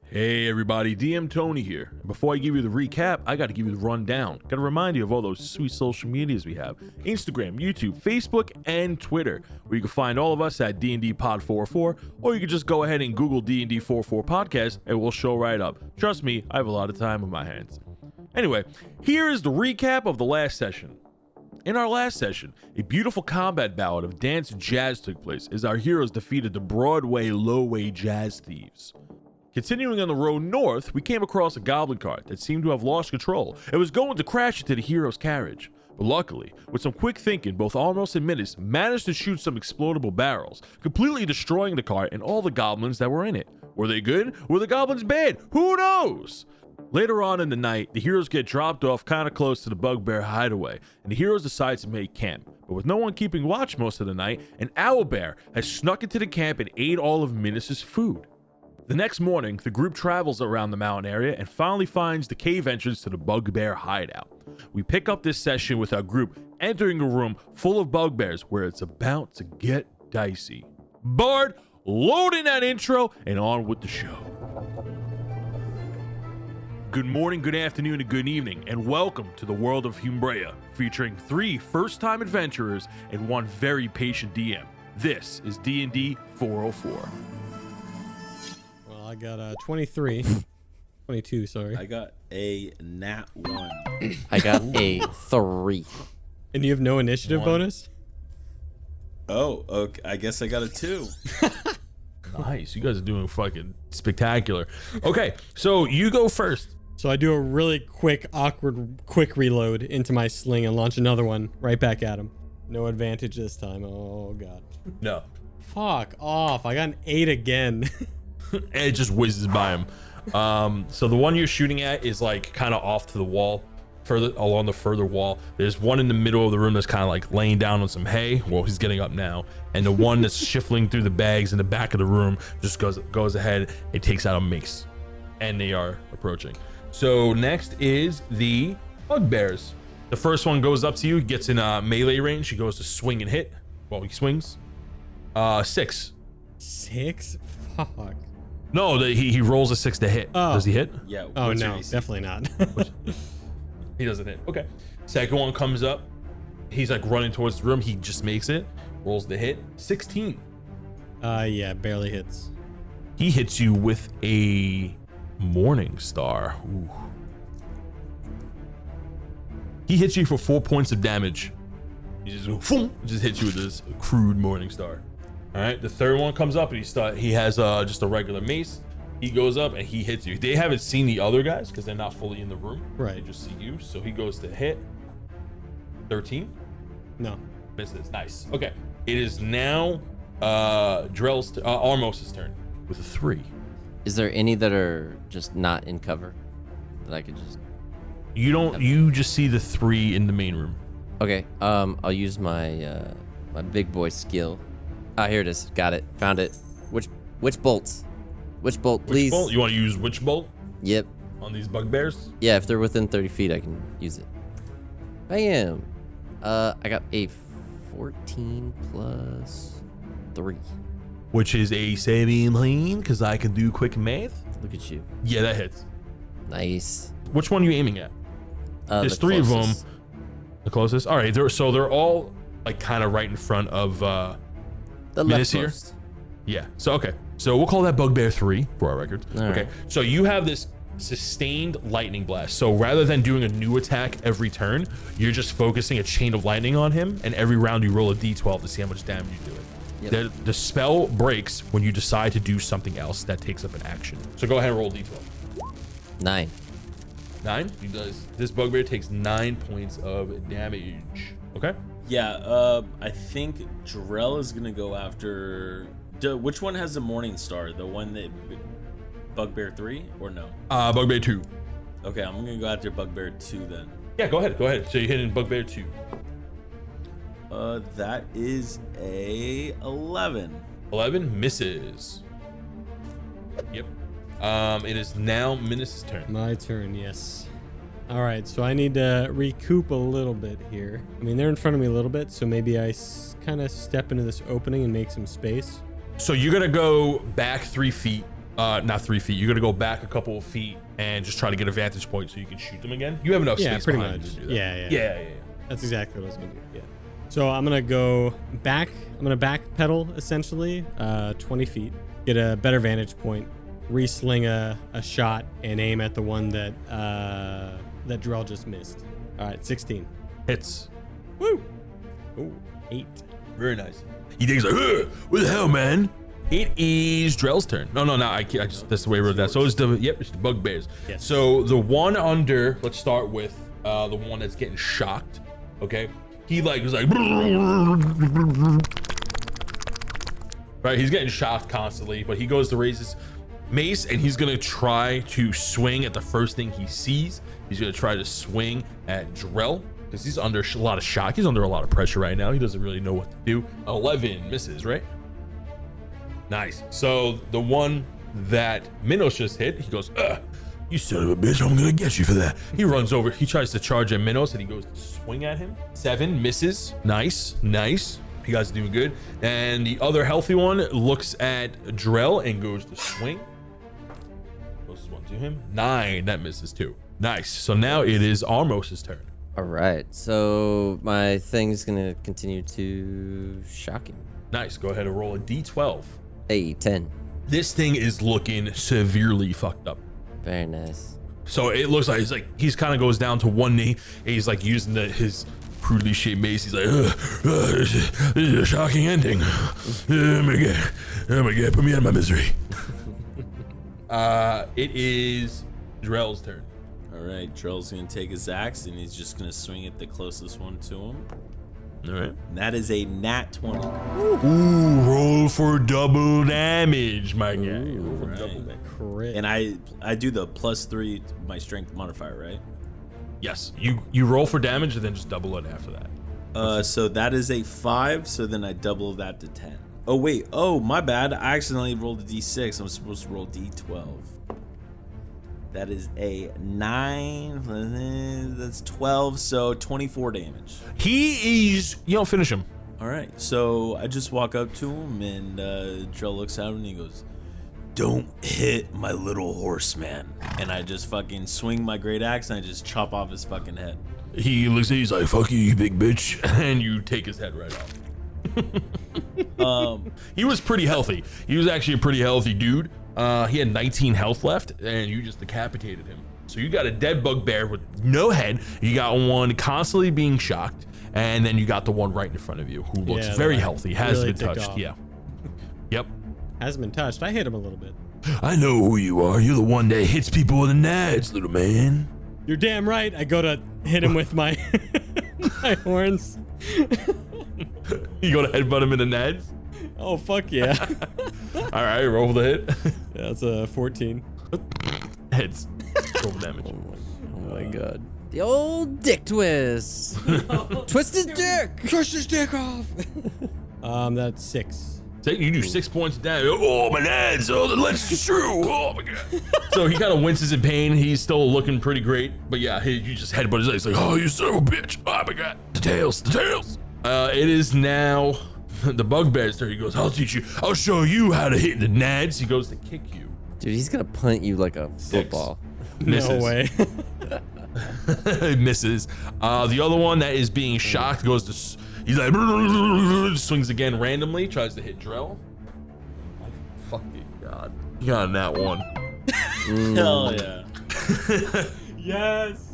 Hey everybody, DM Tony here. Before I give you the recap, I gotta give you the rundown. Gotta remind you of all those sweet social medias we have. Instagram, YouTube, Facebook, and Twitter, where you can find all of us at DND404, or you can just go ahead and Google DND404 podcast and we'll show right up. Trust me, I have a lot of time on my hands. Anyway, here is the recap of the last session. In our last session, a beautiful combat ballad of dance and jazz took place as our heroes defeated the Broadway low-wage jazz thieves. Continuing on the road north, we came across a goblin cart that seemed to have lost control and was going to crash into the hero's carriage. But luckily, with some quick thinking, both Armos and Minnis managed to shoot some explodable barrels, completely destroying the cart and all the goblins that were in it. Were they good? Were the goblins bad? Who knows? Later on in the night, the heroes get dropped off kind of close to the bugbear hideaway, and the heroes decide to make camp. But with no one keeping watch most of the night, an owlbear has snuck into the camp and ate all of Minnis' food. The next morning, the group travels around the mountain area and finally finds the cave entrance to the bugbear hideout. We pick up this session with our group entering a room full of bugbears where it's about to get dicey. Bard, load in that intro and on with the show. Good morning, good afternoon, and good evening, and welcome to the world of Humbrea, featuring 3 first-time adventurers and 1 very patient DM. This is D&D 404. I got 23. 22, sorry. I got a nat 1. I got a 3. And you have no initiative 1. bonus? Oh, okay. I guess I got a 2. Nice. You guys are doing fucking spectacular. Okay, so you go first. So I do a really quick, awkward, quick reload into my sling and launch another one right back at him. No advantage this time. Oh, God. No. Fuck off. I got an 8 again. And it just whizzes by him. So the one you're shooting at is like kind of off to the wall, further along the further wall. There's one in the middle of the room that's kind of like laying down on some hay. Well, he's getting up now. And the one that's shuffling through the bags in the back of the room just goes ahead and takes out a mace. And they are approaching. So next is the bugbears. The first one goes up to you, gets in melee range. He goes to swing and hit. Well, he swings. 6. 6? Fuck. No, he rolls a 6 to hit. Oh. Does he hit? Yeah. Oh, what's your no, AC? definitely not. He doesn't hit. Okay. Second one comes up. He's like running towards the room. He just makes it. Rolls the hit. 16. Yeah, barely hits. He hits you with a Morning Star. Ooh. He hits you for 4 points of damage. He just hits you with this crude Morning Star. All right, the third one comes up and he has just a regular mace. He goes up and he hits you. They haven't seen the other guys because they're not fully in the room. They Right. just see you. So he goes to hit. 13. No. Misses. Nice. Okay. It is now Drell's Armos' turn with a 3. Is there any that are just not in cover that I could just? You just see the 3 in the main room. Okay. I'll use my my big boy skill. Ah, here it is. Got it. Found it. Which bolts? Which bolt, please? Witch bolt? You want to use Witch Bolt Yep. on these bugbears? Yeah, if they're within 30 feet, I can use it. Bam. I got a 14 plus 3. Which is a 17 because I can do quick math. Look at you. Yeah, that hits. Nice. Which one are you aiming at? There's The 3 of them. closest. The closest? All right, they're all like kind of right in front of The Minnis here? leftmost. Yeah. So okay. So we'll call that bugbear 3 for our records. All Okay. right. So you have this sustained lightning blast. So rather than doing a new attack every turn, you're just focusing a chain of lightning on him, and every round you roll a d12 to see how much damage you do it. Yep. The spell breaks when you decide to do something else that takes up an action. So go ahead and roll d12. 9. 9. This bugbear takes 9 points of damage. Okay. Yeah. I think Drell is gonna go after. Which one has the Morning Star? The one that Bugbear 3 or no? Bugbear 2. Okay, I'm gonna go after Bugbear 2 then. Yeah, go ahead. So you're hitting bugbear 2. That is a 11. 11 misses. Yep. It is now Minnis' turn. My turn, yes. All right, so I need to recoup a little bit here. I mean, they're in front of me a little bit, so maybe I kind of step into this opening and make some space. So you're gonna go back 3 feet Not 3 feet. You're gonna go back a couple of feet and just try to get a vantage point so you can shoot them again. You have enough Yeah, space pretty behind much. you to do that. Yeah. Yeah. That's exactly what I was gonna do. Yeah. So I'm gonna go back. I'm gonna back pedal essentially, 20 feet, get a better vantage point, re-sling a shot, and aim at the one that that Drell just missed. All right, 16. Hits. Woo! Ooh, 8. Very nice. He thinks like, "Ugh, what the hell, man?" It is Drell's turn. No, I just that's the way I wrote that. So it's it's the bugbears. Yes. So the one under, let's start with the one that's getting shocked. Okay. He like was like, right. He's getting shocked constantly, but he goes to raise his mace and he's gonna try to swing at the first thing he sees. He's gonna try to swing at Drell because he's under a lot of shock. He's under a lot of pressure right now. He doesn't really know what to do. 11 misses, right? Nice. So the one that Minnos just hit, he goes, "You son of a bitch, I'm gonna get you for that." He runs over, he tries to charge at Minnos and he goes to swing at him. 7 misses. Nice. You guys are doing good. And the other healthy one looks at Drell and goes to swing. Closest one to him. 9, that misses too. Nice. So now it is Armos' turn. All right. So my thing's gonna continue to shock him. Nice. Go ahead and roll a D12. Hey, 10. This thing is looking severely fucked up. Very nice. So it looks like he's kind of goes down to one knee and he's like using his crudely shaped mace. He's like, this is a shocking ending. Oh my god, put me out of my misery. It is Drell's turn. All right, Drell's gonna take his axe and he's just gonna swing at the closest one to him. All right. And that is a nat 20. Ooh, roll for double damage, my guy. Roll for right. double damage. Crit. And I do the +3 to my strength modifier, right? Yes, you roll for damage and then just double it after that. So that is a 5. So then I double that to 10. Oh wait. Oh my bad. I accidentally rolled a D6. I'm supposed to roll D12. That is a 9. That's 12. So 24 damage. You don't finish him. All right. So I just walk up to him and Drell looks at him and he goes, "Don't hit my little horseman." And I just fucking swing my great axe and I just chop off his fucking head. He looks at you, he's like, "Fuck you, you big bitch," and you take his head right off. He was pretty healthy. He was actually a pretty healthy dude. He had 19 health left, and you just decapitated him. So you got a dead bugbear with no head. You got one constantly being shocked, and then you got the one right in front of you who looks very healthy, has really been ticked touched. off. Yeah. Yep. Hasn't been touched. I hit him a little bit. I know who you are. You're the one that hits people with the nads, little man. You're damn right. I go to hit him with my my horns. You go to headbutt him in the nads? Oh fuck yeah. All right, roll the hit. Yeah, that's a 14. Heads. Roll damage. Oh my god. The old dick twist. Twist his dick. Twist his dick off. That's 6. You do 6 points of damage. Oh, my nads. Oh, the lens is true. Oh, my God. So he kind of winces in pain. He's still looking pretty great. But yeah, you just headbutt his legs. Like, "Oh, you son of a bitch. Oh, my God. The tails. It is now the bugbear's turn. He goes, "I'll teach you. I'll show you how to hit the nads." He goes to kick you. Dude, he's gonna punt you like a football. Misses. No way. It misses. The other one that is being shocked goes to... He's like... swings again randomly. Tries to hit Drell. My fucking God. You got on that one. Hell yeah. Yes.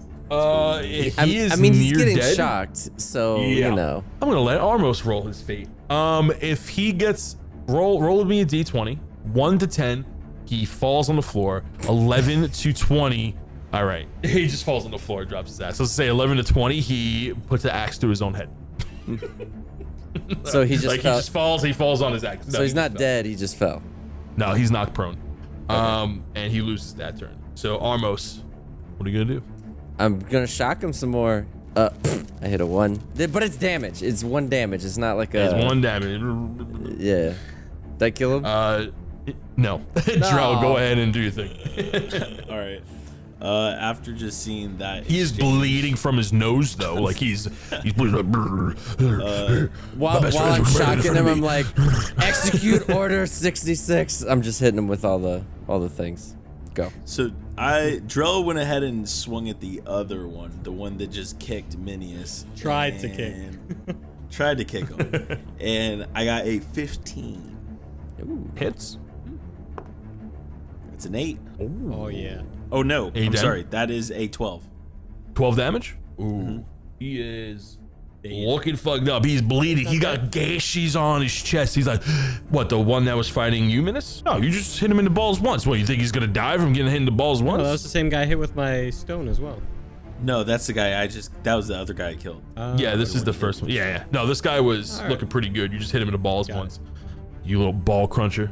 He's getting dead. shocked, so Yeah. you know. I'm gonna let Armos roll his fate. If he gets roll with me a d20, 1 to 10, he falls on the floor. 11 to 20. All right, he just falls on the floor, drops his ass. Let's say 11 to 20, he puts the axe to his own head. So he just like fell. he just falls. He falls on his axe. No, So he's he not just dead. He just fell. fell. No, he's knocked prone. And he loses that turn. So Armos, what are you gonna do? I'm gonna shock him some more. I hit a 1, but it's damage. It's 1 damage. It's not like a. It's 1 damage. Yeah. Did I kill him? No. Drell, go ahead and do your thing. All right. After just seeing that, He is exchange- bleeding from his nose though, like he's bleeding. Like, While best I'm friends were right in shocking front of him, me. I'm like, execute order 66. I'm just hitting him with all the all the things. Go. So Drell went ahead and swung at the other one, the one that just kicked Minnis. Tried to kick. Tried to kick him. And I got a 15. Ooh. Hits. It's an 8. Oh yeah. Oh no, I'm damage? sorry. That is a 12. 12 damage. Ooh. He is looking fucked up. He's bleeding. He got gashes on his chest. He's like, what, the one that was fighting you, Minnis? No, you just hit him in the balls once. What, you think he's gonna die from getting hit in the balls once? Oh, that was the same guy hit with my stone as well. No, that's the guy that was the other guy I killed. Yeah, this is the first one. Yeah. No, this guy was looking pretty good. You just hit him in the balls once. You little ball cruncher.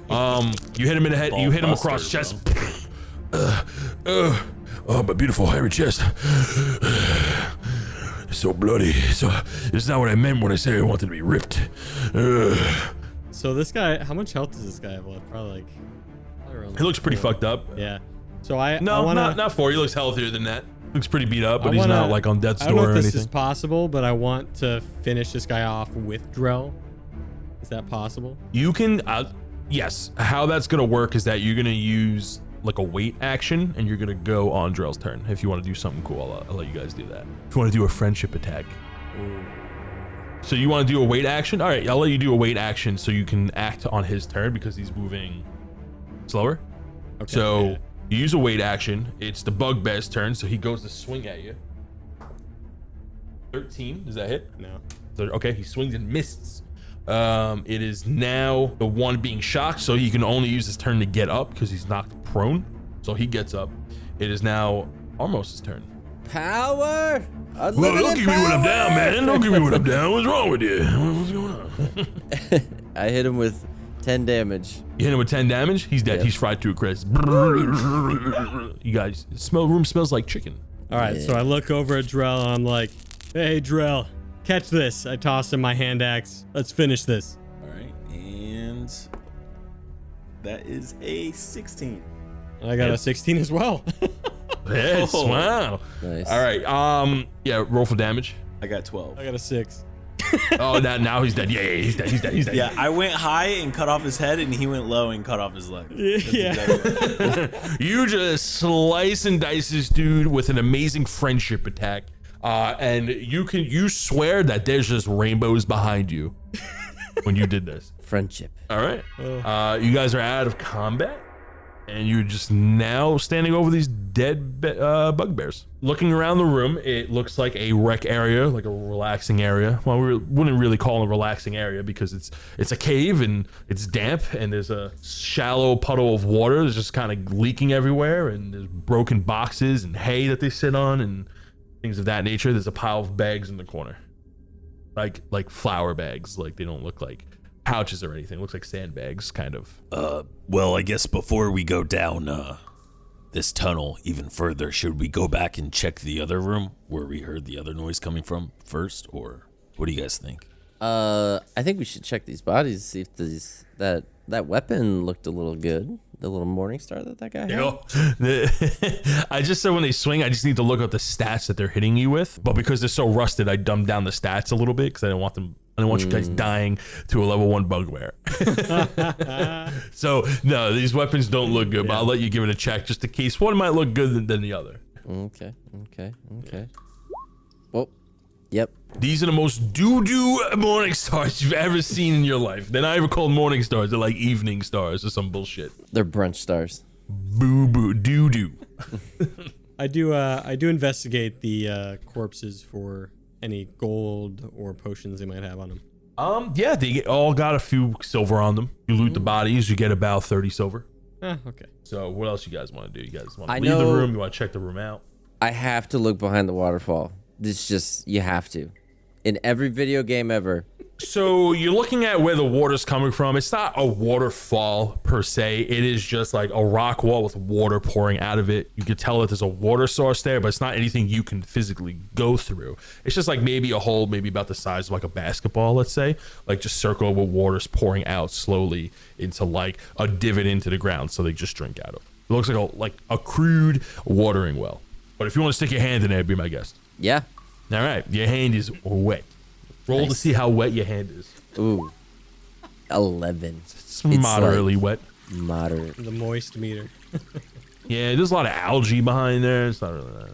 You hit him in the head. You hit him across the chest. Oh, my beautiful hairy chest. It's so bloody. So it's not what I meant when I said I wanted to be ripped. So this guy, how much health does this guy have left? Probably around He looks pretty fucked up. Yeah. So I No, wanna, not 4. He looks healthier than that. Looks pretty beat up, but I he's wanna- not like on death's I don't know door if or this is anything. possible, but I want to finish this guy off with Drell. Is that possible? You can, yes. How that's gonna work is that you're gonna use like a wait action, and you're gonna go on Drell's turn. If you want to do something cool, I'll let you guys do that. If you want to do a friendship attack. So you want to do a wait action? All right, I'll let you do a wait action so you can act on his turn because he's moving slower. Okay. So yeah. you use a wait action. It's the bugbear's turn, so he goes to swing at you. 13, does that hit? No. So, okay, he swings and misses. It is now the one being shocked, so he can only use his turn to get up because he's knocked prone. So he gets up. It is now Armos' turn. Power. Well, don't give me when I'm down, man. Don't give me when I'm down. What's wrong with you? What's going on? I hit him with 10 damage. You hit him with 10 damage. He's dead. Yep. He's fried to a crisp. You guys, room smells like chicken. All right. So I look over at Drell and I'm like, "Hey, Drell, catch this." I toss him my hand axe. Let's finish this. All right, and that is a 16. And I got a 16 as well. Yes, Oh. wow. Nice. All right, yeah, roll for damage. I got 12. I got a 6. Oh, now he's dead. Yeah, he's dead. He's dead. He's dead. Yeah, I went high and cut off his head, and he went low and cut off his leg. Yeah. You just slice and dice this dude with an amazing friendship attack, and you swear that there's just rainbows behind you when you did this. Friendship. All right, you guys are out of combat, and you're just now standing over these dead bugbears. Looking around the room, it looks like a rec area, like a relaxing area. Well, we wouldn't really call it a relaxing area because it's a cave and it's damp and there's a shallow puddle of water that's just kind of leaking everywhere, and there's broken boxes and hay that they sit on and things of that nature. There's a pile of bags in the corner, like flour bags. Like they don't look like pouches or anything. It looks like sandbags, kind of. Well, I guess before we go down this tunnel even further, should we go back and check the other room where we heard the other noise coming from first, or what do you guys think? I think we should check these bodies, see if that weapon looked a little good. The little morning star that guy had. You know, I just said when they swing, I just need to look up the stats that they're hitting you with. But because they're so rusted, I dumbed down the stats a little bit because I didn't want you guys dying to a level 1 bugbear. So no, these weapons don't look good, but I'll let you give it a check just in case one might look good than the other. Okay. Well, yep. These are the most doo-doo morning stars you've ever seen in your life. They're not even called morning stars. They're like evening stars or some bullshit. They're brunch stars. Boo-boo, doo-doo. I do investigate the corpses for any gold or potions they might have on them. Yeah, they all got a few silver on them. You loot the bodies, you get about 30 silver. Okay. So what else you guys want to do? You guys want to I leave the know- room? You want to check the room out? I have to look behind the waterfall. It's just, you have to. In every video game ever. So you're looking at where the water's coming from. It's not a waterfall per se. It is just like a rock wall with water pouring out of it. You can tell that there's a water source there, but it's not anything you can physically go through. It's just like maybe a hole, maybe about the size of like a basketball, let's say, like just circle with water's pouring out slowly into like a divot into the ground, so they just drink out of. It looks like a crude watering well. But if you want to stick your hand in there, be my guest. Yeah. All right, your hand is wet. Roll to Nice. see how wet your hand is. Ooh. 11. It's moderately wet. Moderate. The moist meter. Yeah, there's a lot of algae behind there. It's not really that.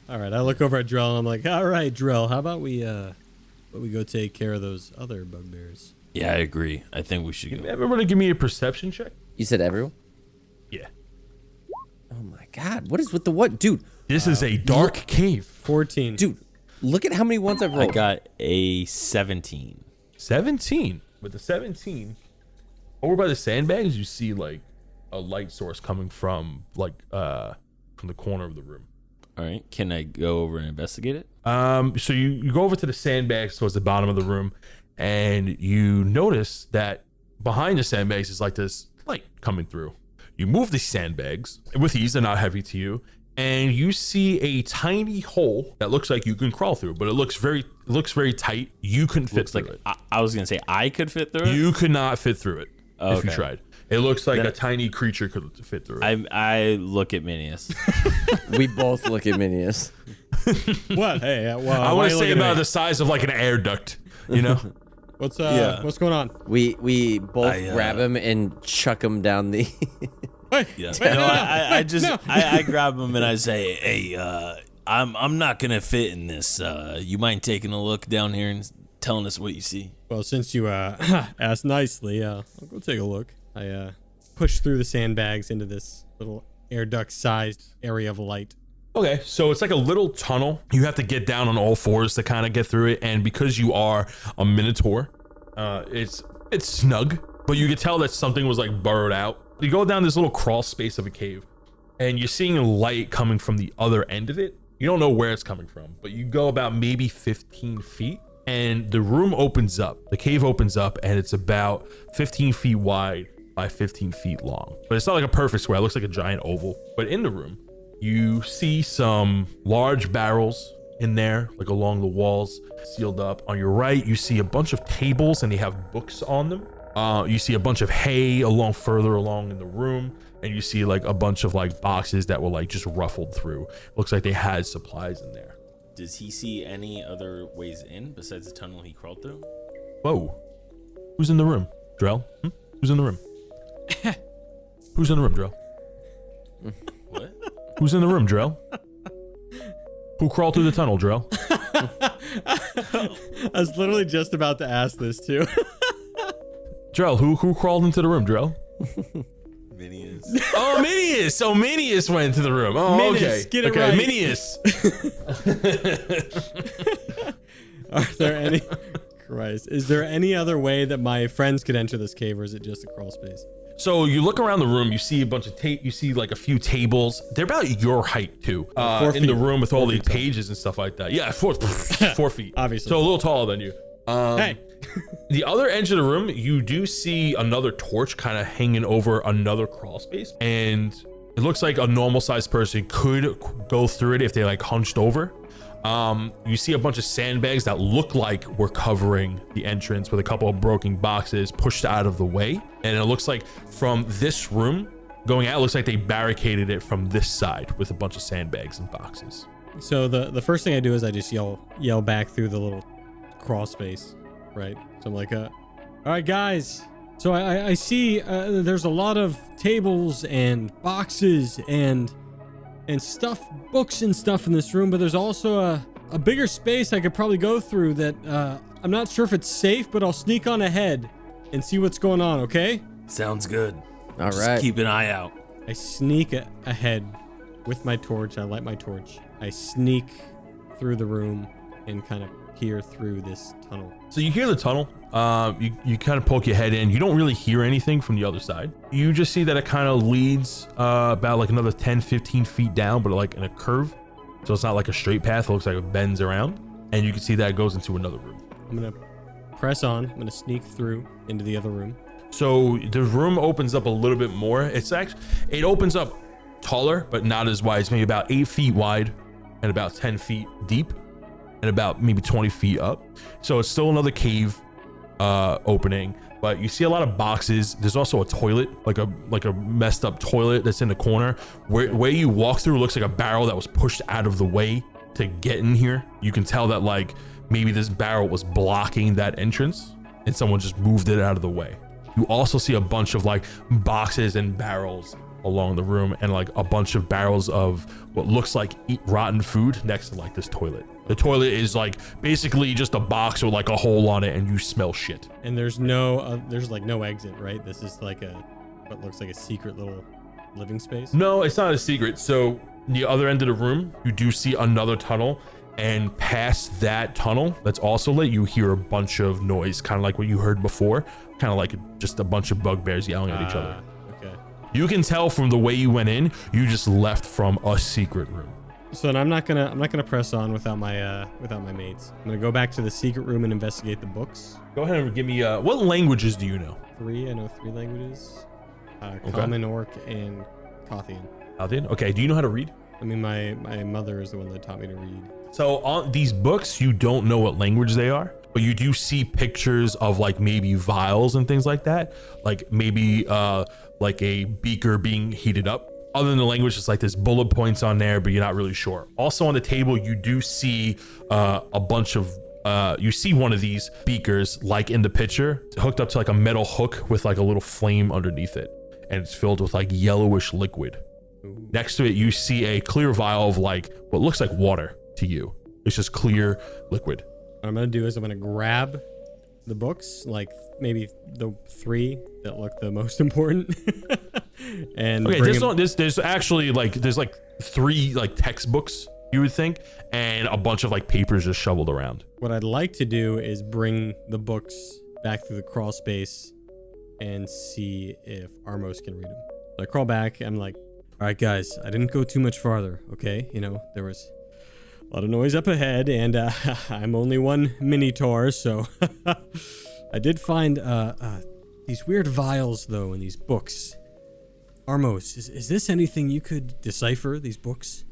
All right, I look over at Drell and I'm like, all right, Drell, how about we go take care of those other bugbears? Yeah, I agree. I think we should go. Everybody give me a perception check. You said everyone? Yeah. Oh my God. What is with the what? Dude. This is a dark cave. 14. Dude, look at how many ones I've I rolled. got a 17. 17. With the 17, over by the sandbags, you see like a light source coming from like from the corner of the room. All right. Can I go over and investigate it? So you go over to the sandbags towards the bottom of the room, and you notice that behind the sandbags is like this light coming through. You move the sandbags with ease; they're not heavy to you, and you see a tiny hole that looks like you can crawl through, but it looks very tight. You couldn't fit through it. I was gonna say I could fit through it. You could not fit through it if you Okay. tried. It looks like Then- a tiny creature could fit through it. I look at Minnis. We both look at Minnis. What? Hey, well, I why want you to say looking at about me? the size of like an air duct, you know? What's Yeah. what's going on? We both I, grab him and chuck him down the. Wait, Yeah. wait, No, I grab him and I say, "Hey, I'm not gonna fit in this. You mind taking a look down here and telling us what you see?" Well, since you asked nicely, I'll go take a look. I push through the sandbags into this little air duct-sized area of light. Okay, so it's like a little tunnel. You have to get down on all fours to kind of get through it, and because you are a minotaur, it's snug, but you could tell that something was like burrowed out. You go down this little crawl space of a cave, and you're seeing light coming from the other end of it. You don't know where it's coming from, but you go about maybe 15 feet, and the room opens up. The cave opens up, and it's about 15 feet wide by 15 feet long. But it's not like a perfect square. It looks like a giant oval. But in the room, you see some large barrels in there, like along the walls, sealed up. On your right, you see a bunch of tables, and they have books on them. You see a bunch of hay further along in the room, and you see like a bunch of like boxes that were like just ruffled through. Looks like they had supplies in there. Does he see any other ways in besides the tunnel he crawled through? Whoa. Who's in the room? Drell? Who's in the room? Who's in the room, Drell? What? Who's in the room, Drell? Who crawled through the tunnel, Drell? I was literally just about to ask this too. Drell, who crawled into the room, Drell? Minnis. Oh, Minius! So Minius went into the room. Oh, Minius, okay. get it okay, right. Minius. Are there any... Christ. Is there any other way that my friends could enter this cave, or is it just a crawl space? So you look around the room, you see a bunch of you see like a few tables. They're about your height too. 4 in the feet. room with all 4 the feet tall. pages and stuff like that. Yeah, 4 feet. Obviously. So a little taller than you. Hey. The other edge of the room, you do see another torch kind of hanging over another crawl space, and it looks like a normal sized person could go through it if they like hunched over. You see a bunch of sandbags that look like we're covering the entrance with a couple of broken boxes pushed out of the way. And it looks like from this room going out, it looks like they barricaded it from this side with a bunch of sandbags and boxes. So the first thing I do is I just yell back through the little crawl space, right? So I'm like, all right, guys. So I see there's a lot of tables and boxes and stuff, books and stuff in this room, but there's also a bigger space I could probably go through that I'm not sure if it's safe, but I'll sneak on ahead and see what's going on, okay? Sounds good. All Just right. keep an eye out. I sneak ahead with my torch. I light my torch. I sneak through the room and kind of peer through this tunnel. So you hear the tunnel, you kind of poke your head in. You don't really hear anything from the other side. You just see that it kind of leads about like another 10, 15 feet down, but like in a curve. So it's not like a straight path. It looks like it bends around. And you can see that it goes into another room. I'm going to press on. I'm going to sneak through into the other room. So the room opens up a little bit more. It opens up taller, but not as wide. It's maybe about 8 feet wide and about 10 feet deep and about maybe 20 feet up. So it's still another cave opening, but you see a lot of boxes. There's also a toilet, like a messed up toilet that's in the corner. Where you walk through looks like a barrel that was pushed out of the way to get in here. You can tell that like maybe this barrel was blocking that entrance and someone just moved it out of the way. You also see a bunch of like boxes and barrels along the room, and like a bunch of barrels of what looks like rotten food next to like this toilet. The toilet is like basically just a box with like a hole on it, and you smell shit. And there's no exit, right? This is like what looks like a secret little living space. No, it's not a secret. So the other end of the room, you do see another tunnel, and past that tunnel that's also lit, you hear a bunch of noise, kind of like what you heard before, kind of like just a bunch of bugbears yelling at each other. Okay. You can tell from the way you went in, you just left from a secret room. So then I'm not gonna press on without my mates. I'm gonna go back to the secret room and investigate the books. Go ahead and give me what languages do you know? I know 3 languages. Common, Orc, and Kothian. Kothian? Okay, do you know how to read? I mean, my mother is the one that taught me to read. So on these books, you don't know what language they are, but you do see pictures of like maybe vials and things like that. Like maybe like a beaker being heated up. Other than the language, it's like there's bullet points on there, but you're not really sure. Also on the table, you do see a bunch of you see one of these beakers, like in the picture, hooked up to like a metal hook with like a little flame underneath it, and it's filled with like yellowish liquid. Ooh. Next to it, you see a clear vial of like what looks like water to you. It's just clear liquid. What I'm gonna do is I'm gonna grab the books, like maybe the 3 that look the most important. And okay, there's actually like there's like 3 like textbooks, you would think, and a bunch of like papers just shoveled around. What I'd like to do is bring the books back through the crawl space and see if Armos can read them. So I crawl back. I'm like, all right, guys, I didn't go too much farther. Okay, there was a lot of noise up ahead, and I'm only one minotaur, so I did find these weird vials though in these books. Armos, is this anything you could decipher, these books?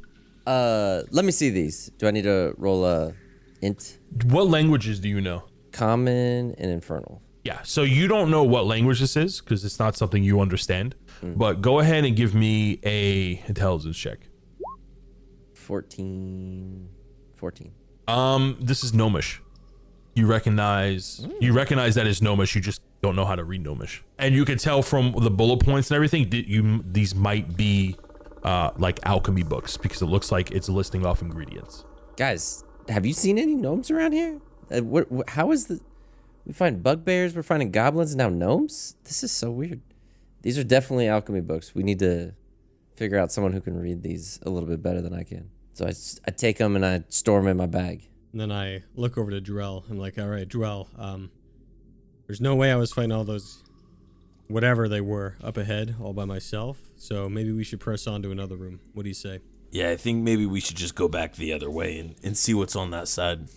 Let me see these. Do I need to roll a int? What languages do you know? Common and infernal. Yeah, so you don't know what language this is because it's not something you understand. But go ahead and give me a intelligence check. 14. This is Gnomish. You recognize that is Gnomish. You just don't know how to read Gnomish, and you can tell from the bullet points and everything these might be like alchemy books because it looks like it's listing off ingredients. Guys, have you seen any gnomes around here? How is we find bugbears, we're finding goblins, and now gnomes? This is so weird. These are definitely alchemy books. We need to figure out someone who can read these a little bit better than I can. So I take them and I store them in my bag. And then I look over to Drell. I'm like, all right, Drell, there's no way I was fighting all those, whatever they were, up ahead all by myself. So maybe we should press on to another room. What do you say? Yeah, I think maybe we should just go back the other way and see what's on that side.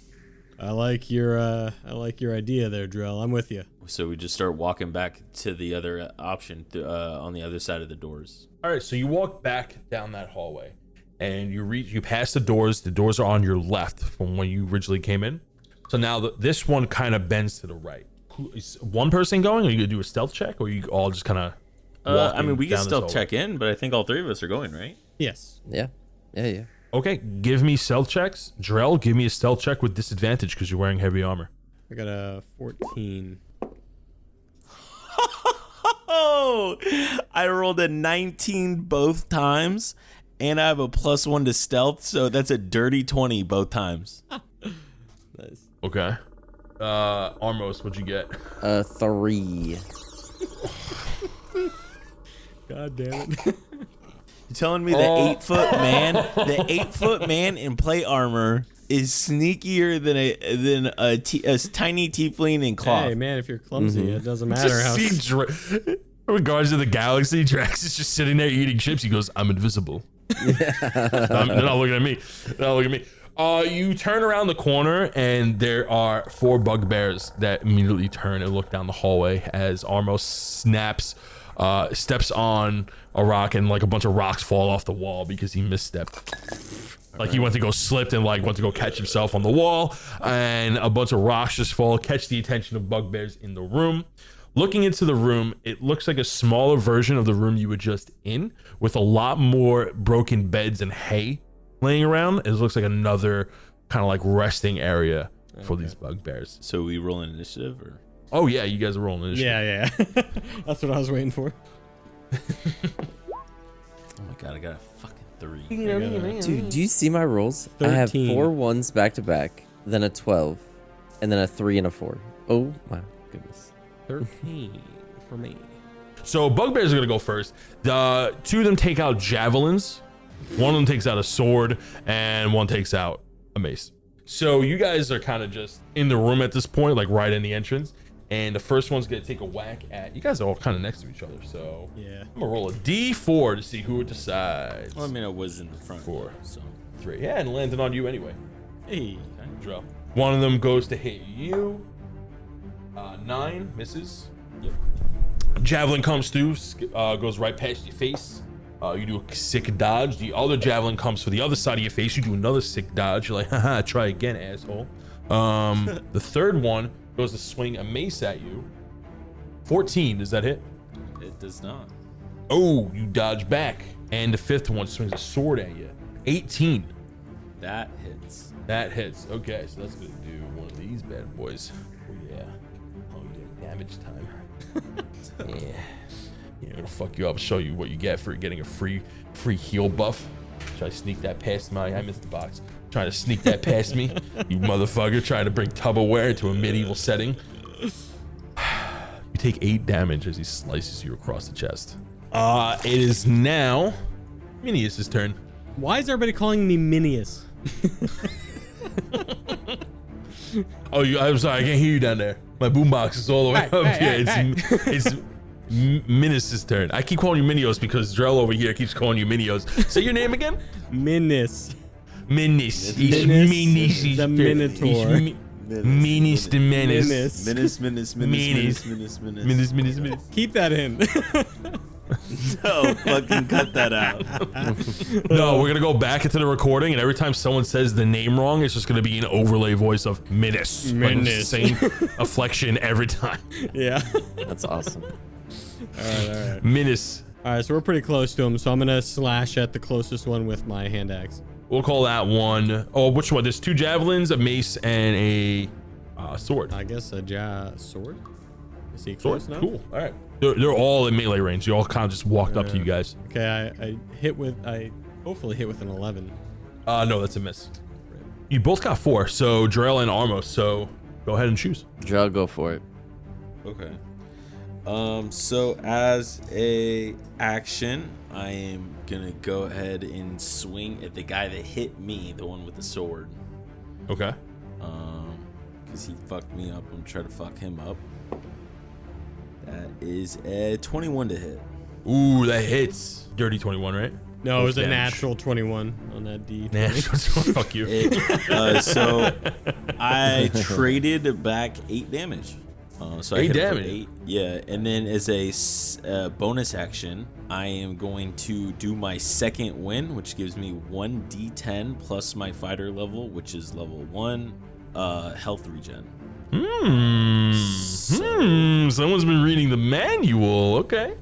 I like your idea there, Drell. I'm with you. So we just start walking back to the other option on the other side of the doors. All right, so you walk back down that hallway, and you pass the doors. The doors are on your left from when you originally came in. So now this one kind of bends to the right. Is one person going, or you gonna do a stealth check, or you all just kind of? I mean, we can still check in, but I think all 3 of us are going, right? Yes. Yeah. Okay, give me stealth checks. Drell, give me a stealth check with disadvantage because you're wearing heavy armor. I got a 14. Oh, I rolled a 19 both times, and I have a +1 to stealth, so that's a dirty 20 both times. Nice. Okay. Armos, what'd you get? 3. God damn it. You're telling me the 8-foot man in plate armor is sneakier than a tiny tiefling in cloth. Hey man, if you're clumsy, it doesn't matter how. Regards to the galaxy, Drax is just sitting there eating chips. He goes, "I'm invisible." They're not looking at me. You turn around the corner, and there are 4 bugbears that immediately turn and look down the hallway as Armos steps on a rock, and like a bunch of rocks fall off the wall because he misstepped. Like he went to go slipped and like went to go catch himself on the wall, and a bunch of rocks just fall, catch the attention of bugbears in the room. Looking into the room, it looks like a smaller version of the room you were just in, with a lot more broken beds and hay laying around. It looks like another kind of like resting area for these bugbears. So we roll an initiative, or? Oh yeah, you guys are rolling initiative. Yeah. That's what I was waiting for. Oh my god, I got a fucking 3. Dude, do you see my rolls? I have 13. 4 1s back to back, then a 12, and then a 3 and a 4. Oh my goodness. 13 for me. So bugbears are gonna go first. The 2 of them take out javelins. One of them takes out a sword, and one takes out a mace. So you guys are kind of just in the room at this point, like right in the entrance. And the first one's gonna take a whack at you guys are all kind of next to each other. So Yeah. I'm gonna roll a D4 to see who it decides. Well, I mean, I was in the front. 4, So 3. Yeah, and landed on you anyway. Hey. Drell. One of them goes to hit you. 9 misses. Yep. Javelin comes through, goes right past your face. You do a sick dodge. The other javelin comes for the other side of your face. You do another sick dodge. You're like, haha, try again, asshole. The third one goes to swing a mace at you. 14, does that hit? it does not. Oh, you dodge back. And the fifth one swings a sword at you. 18. That hits. That hits. Okay, so that's gonna do one of these bad boys. Oh yeah. Oh yeah, damage time. Yeah. Yeah, I'm gonna fuck you up, show you what you get for getting a free heal buff. Try to sneak that past I missed the box. Trying to sneak that past me, you motherfucker, trying to bring Tupperware into a medieval setting. You take 8 damage as he slices you across the chest. It is now Minnis' turn. Why is everybody calling me Minnius? Oh, I'm sorry, I can't hear you down there. My boombox is all the way up here. It's Minnis' turn. I keep calling you Minios because Drell over here keeps calling you Minios. Say your name again. Minnis. Minnis. Minnis the Minotaur. Minnis the Menace. Minnis. Keep that in. No, fucking cut that out. No, we're gonna go back into the recording, and every time someone says the name wrong, it's just gonna be an overlay voice of Minnis. Like, Minnis. same afflection every time. Yeah. That's awesome. All right. Minnis. All right, so we're pretty close to him, so I'm gonna slash at the closest one with my hand axe. We'll call that one. Oh, which one? There's 2 javelins, a mace, and a sword. I guess a sword. Is he Sword? close now? Cool. All right. They're all in melee range. You all kind of just walked up to you guys. Okay, I hopefully hit with an 11. No, that's a miss. You both got 4, so Drell and Armos. So go ahead and choose. Drell, go for it. Okay. So as a action, I am gonna go ahead and swing at the guy that hit me, the one with the sword. Okay. Because he fucked me up. I'm trying to fuck him up. That is a 21 to hit. Ooh, that hits. Dirty 21, right? No, it was a Damage. natural 21 on that D. Natural. Fuck you. So I traded back 8 damage. So I 8 hit him for damage? 8. Yeah, and then as a bonus action, I am going to do my second win, which gives me 1d10 plus my fighter level, which is level 1 health regen. Someone's been reading the manual. Okay.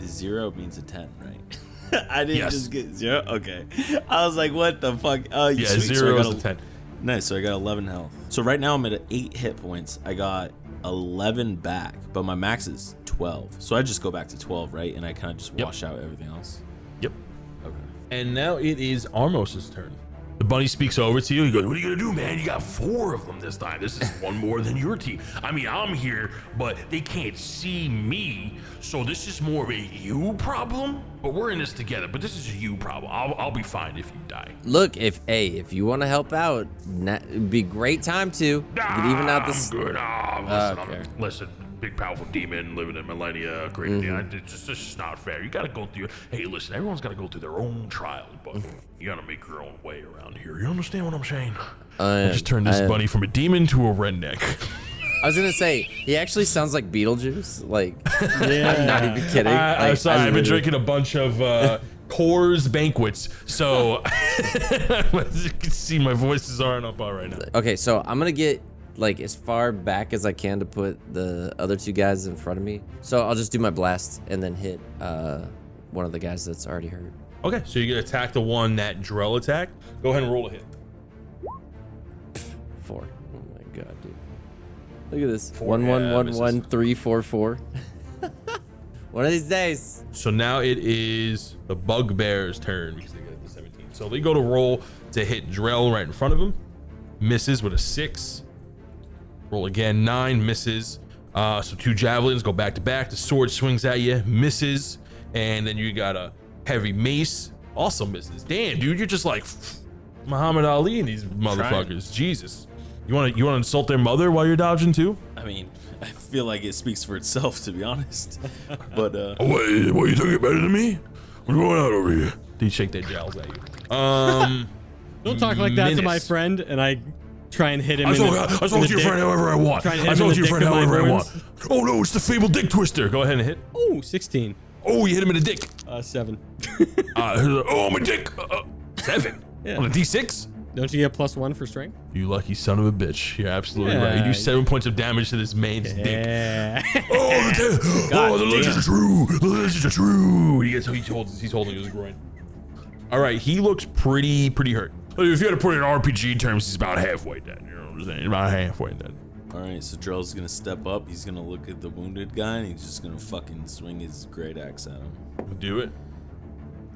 0 means a 10, right? I didn't Yes. just get 0. Okay, I was like, what the fuck? Yeah, Sweet. So 0 I is got a 10. Nice. So I got 11 health. So right now I'm at 8 hit points. I got 11 back, but my max is 12. So I just go back to 12, right? And I kind of just Yep. wash out everything else. Yep. Okay. And now it is Armos' turn. The bunny speaks over to you. He goes, "What are you gonna do, man? You got 4 of them this time. This is one more than your team. I mean, I'm here, but they can't see me. So this is more of a you problem. But we're in this together. But this is a you problem. I'll be fine if you die. Look, if you want to help out, it'd be a great time to. You could even out this. I'm good. Okay. Listen, big powerful demon living in millennia. Great. It's just not fair. You gotta go through. Hey, listen, everyone's gotta go through their own trial, but you gotta make your own way around here. You understand what I'm saying? I just turned this bunny from a demon to a redneck. I was gonna say he actually sounds like Beetlejuice. Like, Yeah. I'm not even kidding. I'm sorry, I've been literally- drinking a bunch of Coors banquets, so as you can see, my voices aren't up all right now. Okay, so I'm gonna get like as far back as I can to put the other 2 guys in front of me. So I'll just do my blast and then hit one of the guys that's already hurt. Okay, so you're gonna attack the one that Drell attacked. Go ahead and roll a hit. 4. Oh my god, dude. Look at this. Four, 1111344. One of these days. So now it is the bugbear's turn because they get the 17. So they go to roll to hit Drell right in front of him. Misses with a 6. Roll again, 9, misses. So 2 javelins go back to back. The sword swings at you, misses. And then you got a heavy mace, also misses. Damn, dude, you're just like Muhammad Ali and these motherfuckers. Jesus. You want to insult their mother while you're dodging too? I mean, I feel like it speaks for itself, to be honest. But What you think you're better than me? What's going on over here? They shake their jowls at you. Don't talk like that to my Minnis. friend, and I try and hit him. I talk to your friend however I want. Try and hit I him talk in to the your friend dick with my however I want. horns. Oh no, it's the fabled dick twister. Go ahead and hit. Oh, 16. Oh, you hit him in the dick. 7. Oh, my dick. 7. Yeah. On a D6? Don't you get +1 for strength? You lucky son of a bitch. You're absolutely Yeah. right. You do 7 points of damage to this man's dick. Yeah. Oh, the legends are true. The legends are true. He's holding his groin. All right, he looks pretty hurt. If you had to put it in RPG terms, he's about halfway dead. You know what I'm saying? About halfway dead. all right, so Drell's gonna step up. He's gonna look at the wounded guy, and he's just gonna fucking swing his great axe at him. Do it.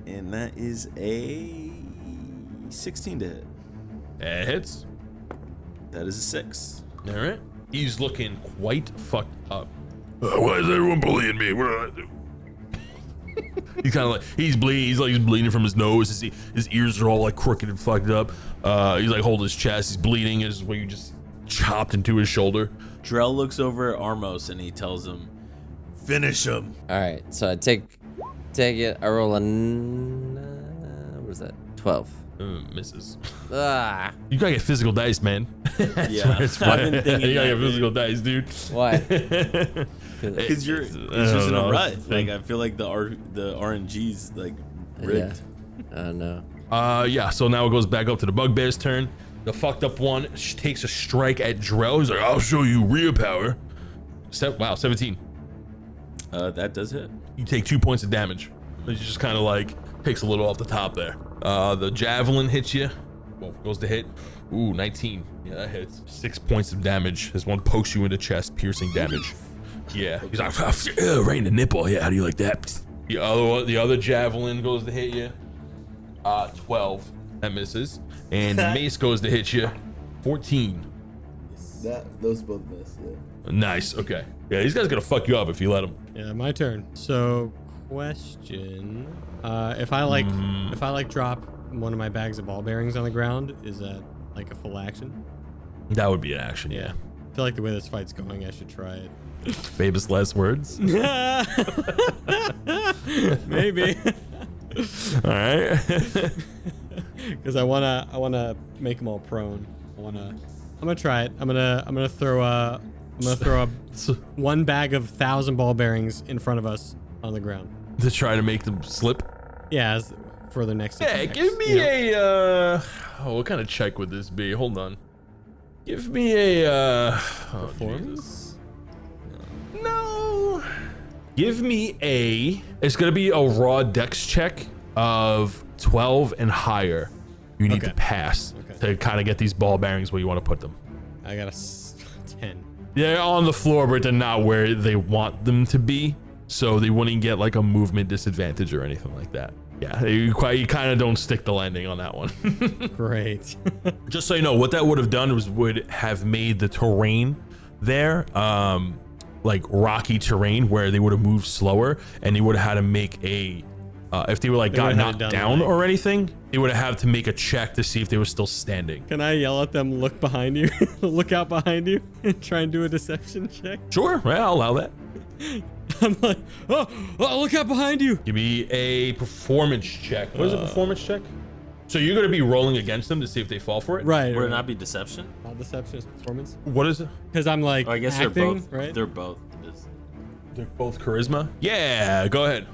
And that is a 16 to hit. It hits. That is a 6. All right. He's looking quite fucked up. Why is everyone bullying me? What do I do? He's kind of like he's bleeding from his nose. His ears are all like crooked and fucked up. He's like holding his chest. He's bleeding. Is where you just chopped into his shoulder. Drell looks over at Armos and he tells him, "Finish him." All right, so I take it. I roll a what is that? 12. Misses. Ah, You gotta get physical dice, man. Yeah, It's I've fine. been thinking You gotta that, get physical dice, dude. why? because you're it's I just don't in know. a rut. Like I feel like the RNG's like rigged. Oh no. Yeah. So now it goes back up to the bugbear's turn. The fucked up one takes a strike at Drell. He's like, "I'll show you real power." Wow, 17. That does hit. You take 2 points of damage. It just kind of like takes a little off the top there. The javelin hits you. Well, goes to hit. Ooh, 19. Yeah, that hits. 6 points of damage. This one pokes you in the chest, piercing damage. Yeah. He's like, right in the nipple. Yeah, how do you like that? The other javelin goes to hit you. 12. That misses. And the mace goes to hit you. 14. Those both miss. Yeah. Nice. Okay. Yeah, these guys gonna fuck you up if you let them. Yeah, my turn. So, question: if I drop one of my bags of ball bearings on the ground, is that like a full action? That would be an action. Yeah. I feel like the way this fight's going, I should try it. Famous last words. Maybe. All right. Because I wanna make them all prone. I'm gonna try it. I'm gonna throw a one bag of 1,000 ball bearings in front of us on the ground. To try to make them slip. Yeah, as for the next. Yeah, attacks, give me you know? what kind of check would this be? Hold on. Give me a Performance? No. Give me it's gonna be a raw dex check of 12 and higher. You need Okay. to pass Okay. to kind of get these ball bearings where you want to put them. I got a 10. They're on the floor, but they're not where they want them to be, so they wouldn't get like a movement disadvantage or anything like that. Yeah, you kind of don't stick the landing on that one. Great. Just so you know, what that would have done would have made the terrain there, like rocky terrain where they would have moved slower, and they would have had to make if they were like got would've had knocked it down right. or anything, they would have had to make a check to see if they were still standing. Can I yell at them, look behind you, look out behind you, and try and do a deception check? Sure, yeah, I'll allow that. I'm like, oh, look out behind you. Give me a performance check. What is a performance check? So you're going to be rolling against them to see if they fall for it? Right. Would it right. not be deception? Not deception, it's performance. What is it? Because I'm like, Oh, I guess acting, they're both. right? They're both. They're both charisma? Yeah, go ahead.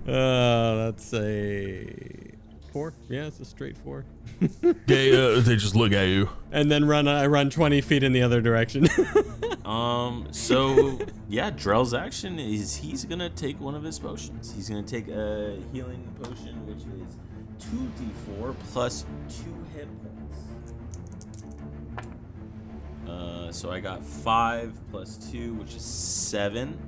That's a 4. Yeah, it's a straight 4. They just look at you. And then I run 20 feet in the other direction. So yeah, Drell's action is he's gonna take one of his potions. He's gonna take a healing potion, which is 2d4 plus 2 hit So I got 5 plus 2, which is 7.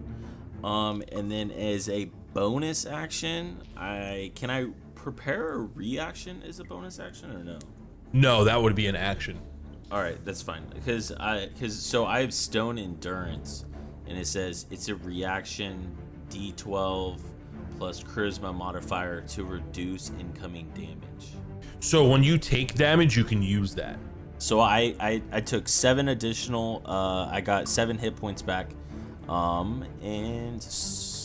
And then as a bonus action, can I prepare a reaction as a bonus action or no? No, that would be an action. All right, that's fine. Because I have stone endurance, and it says it's a reaction D12 plus charisma modifier to reduce incoming damage. So when you take damage, you can use that. So I took 7 additional. I got 7 hit points back.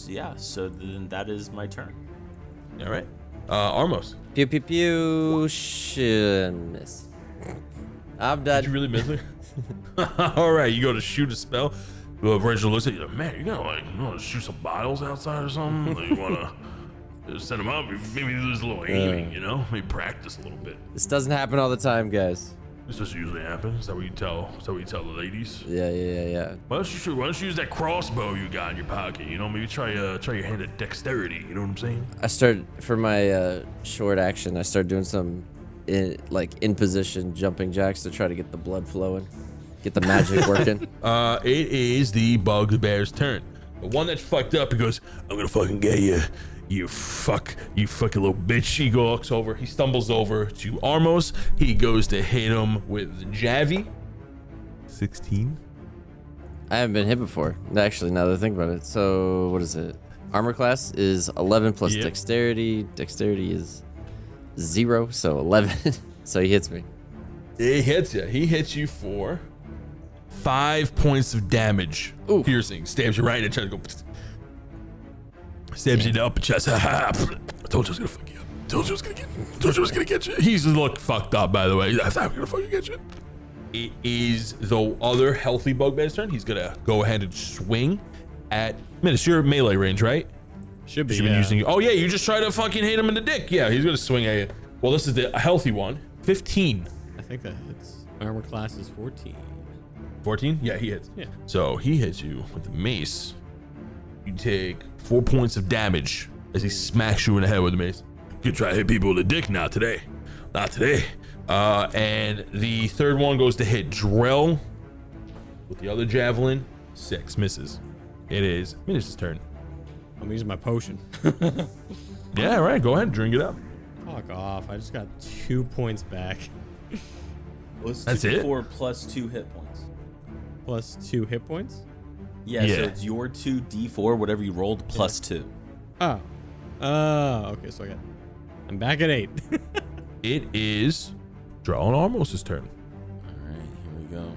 Yeah. So then that is my turn. All right. Armos. Pew pew pew. Miss. I'm done. Did you really miss it? All right, you go to shoot a spell. Rachel looks at you like, man, you want to shoot some bottles outside or something? Like, you want to send them out? Maybe there's a little aiming, Maybe practice a little bit. This doesn't happen all the time, guys. This doesn't usually happen. Is that what you tell the ladies? Yeah. Why don't you use that crossbow you got in your pocket? Maybe try your hand at dexterity. You know what I'm saying? I started for my short action. I started doing some in position jumping jacks to try to get the blood flowing, get the magic working. It is the bugbear's turn. The one that's fucked up, he goes, I'm gonna fucking get you. You fucking little bitch. He walks over, he stumbles over to Armos. He goes to hit him with Javi. 16. I haven't been hit before. Actually, now that I think about it. So what is it? Armor class is 11 plus dexterity. Dexterity is 0, so 11. So he hits me. He hits you. He hits you for 5 points of damage. Ooh. Piercing. Stabs you right in the chest. Stabs you in the upper chest. I told you I was gonna fuck you up. Told you I was gonna get you. He's look fucked up, by the way. I thought I was gonna fucking get you. It is the other healthy bugbear's turn. He's gonna go ahead and swing at Minnis. You're melee range, right? Should be. Using. Oh yeah, you just try to fucking hit him in the dick. Yeah, he's gonna swing at you. Well, this is the healthy one. 15. I think that hits. Armor class is 14. 14? Yeah, he hits. Yeah. So he hits you with the mace. You take 4 points of damage as he smacks you in the head with the mace. You can try to hit people with a dick, not today. Not today. And the third one goes to hit Drell with the other javelin. 6 misses. It is Minnis' turn. I'm using my potion. Yeah, right. Go ahead, drink it up. Fuck off. I just got 2 points back. That's it? 4 plus 2 hit points. Plus 2 hit points? Yeah, so it's your 2d4, whatever you rolled, plus 2. Oh. Okay, so I'm back at 8. It is Drell and Armos' turn. All right, here we go.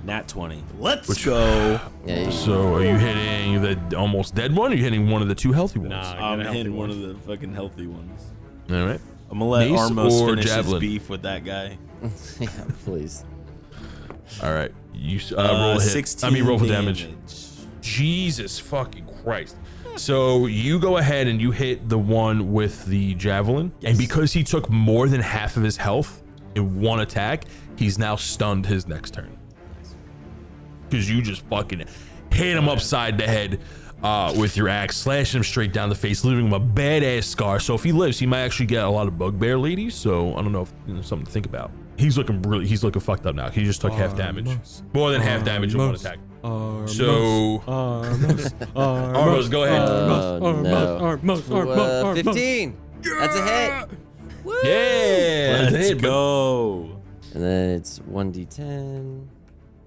Nat 20. Let's go. Yeah, So are you hitting the almost dead one, or are you hitting one of the 2 healthy ones? Nah. I'm hitting one of the fucking healthy ones. All right. I'm gonna let Mace Armos or finish javelin? his beef with that guy. yeah, please. All right. You roll a hit. 16 roll for damage. Jesus fucking Christ. So you go ahead and you hit the one with the javelin. Yes. And because he took more than half of his health in one attack, he's now stunned his next turn. Because you just fucking hit him upside the head with your axe, slashing him straight down the face, leaving him a badass scar. So if he lives, he might actually get a lot of bugbear ladies. So I don't know if something to think about. He's looking fucked up now. He just took half damage. More than half damage in one attack. So Armos, go ahead. Armos. 15. That's a hit. Woo! Yeah, that's a Let's hit, bro. go. And then it's 1d10.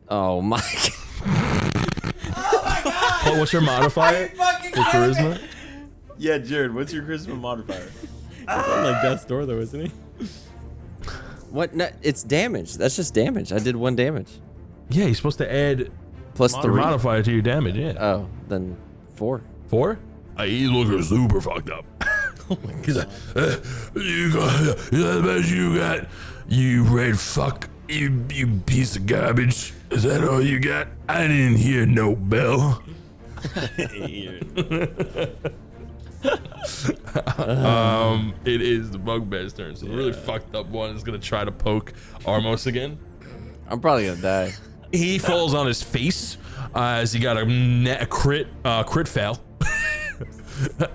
Oh my god. What's your modifier for charisma? Yeah, Jared, what's your charisma modifier? Like death's door though, isn't he? What? No, it's damage. That's just damage. I did 1 damage. Yeah, you're supposed to add Plus a 3. modifier to your damage. Yeah. Oh, then 4. 4? He's looking super fucked up. Oh my god. You got, you red fuck, you piece of garbage. Is that all you got? I didn't hear no bell. It is the bugbear's turn. So the really fucked up one is gonna try to poke Armos again. I'm probably gonna die. He falls on his face as he got a crit fail.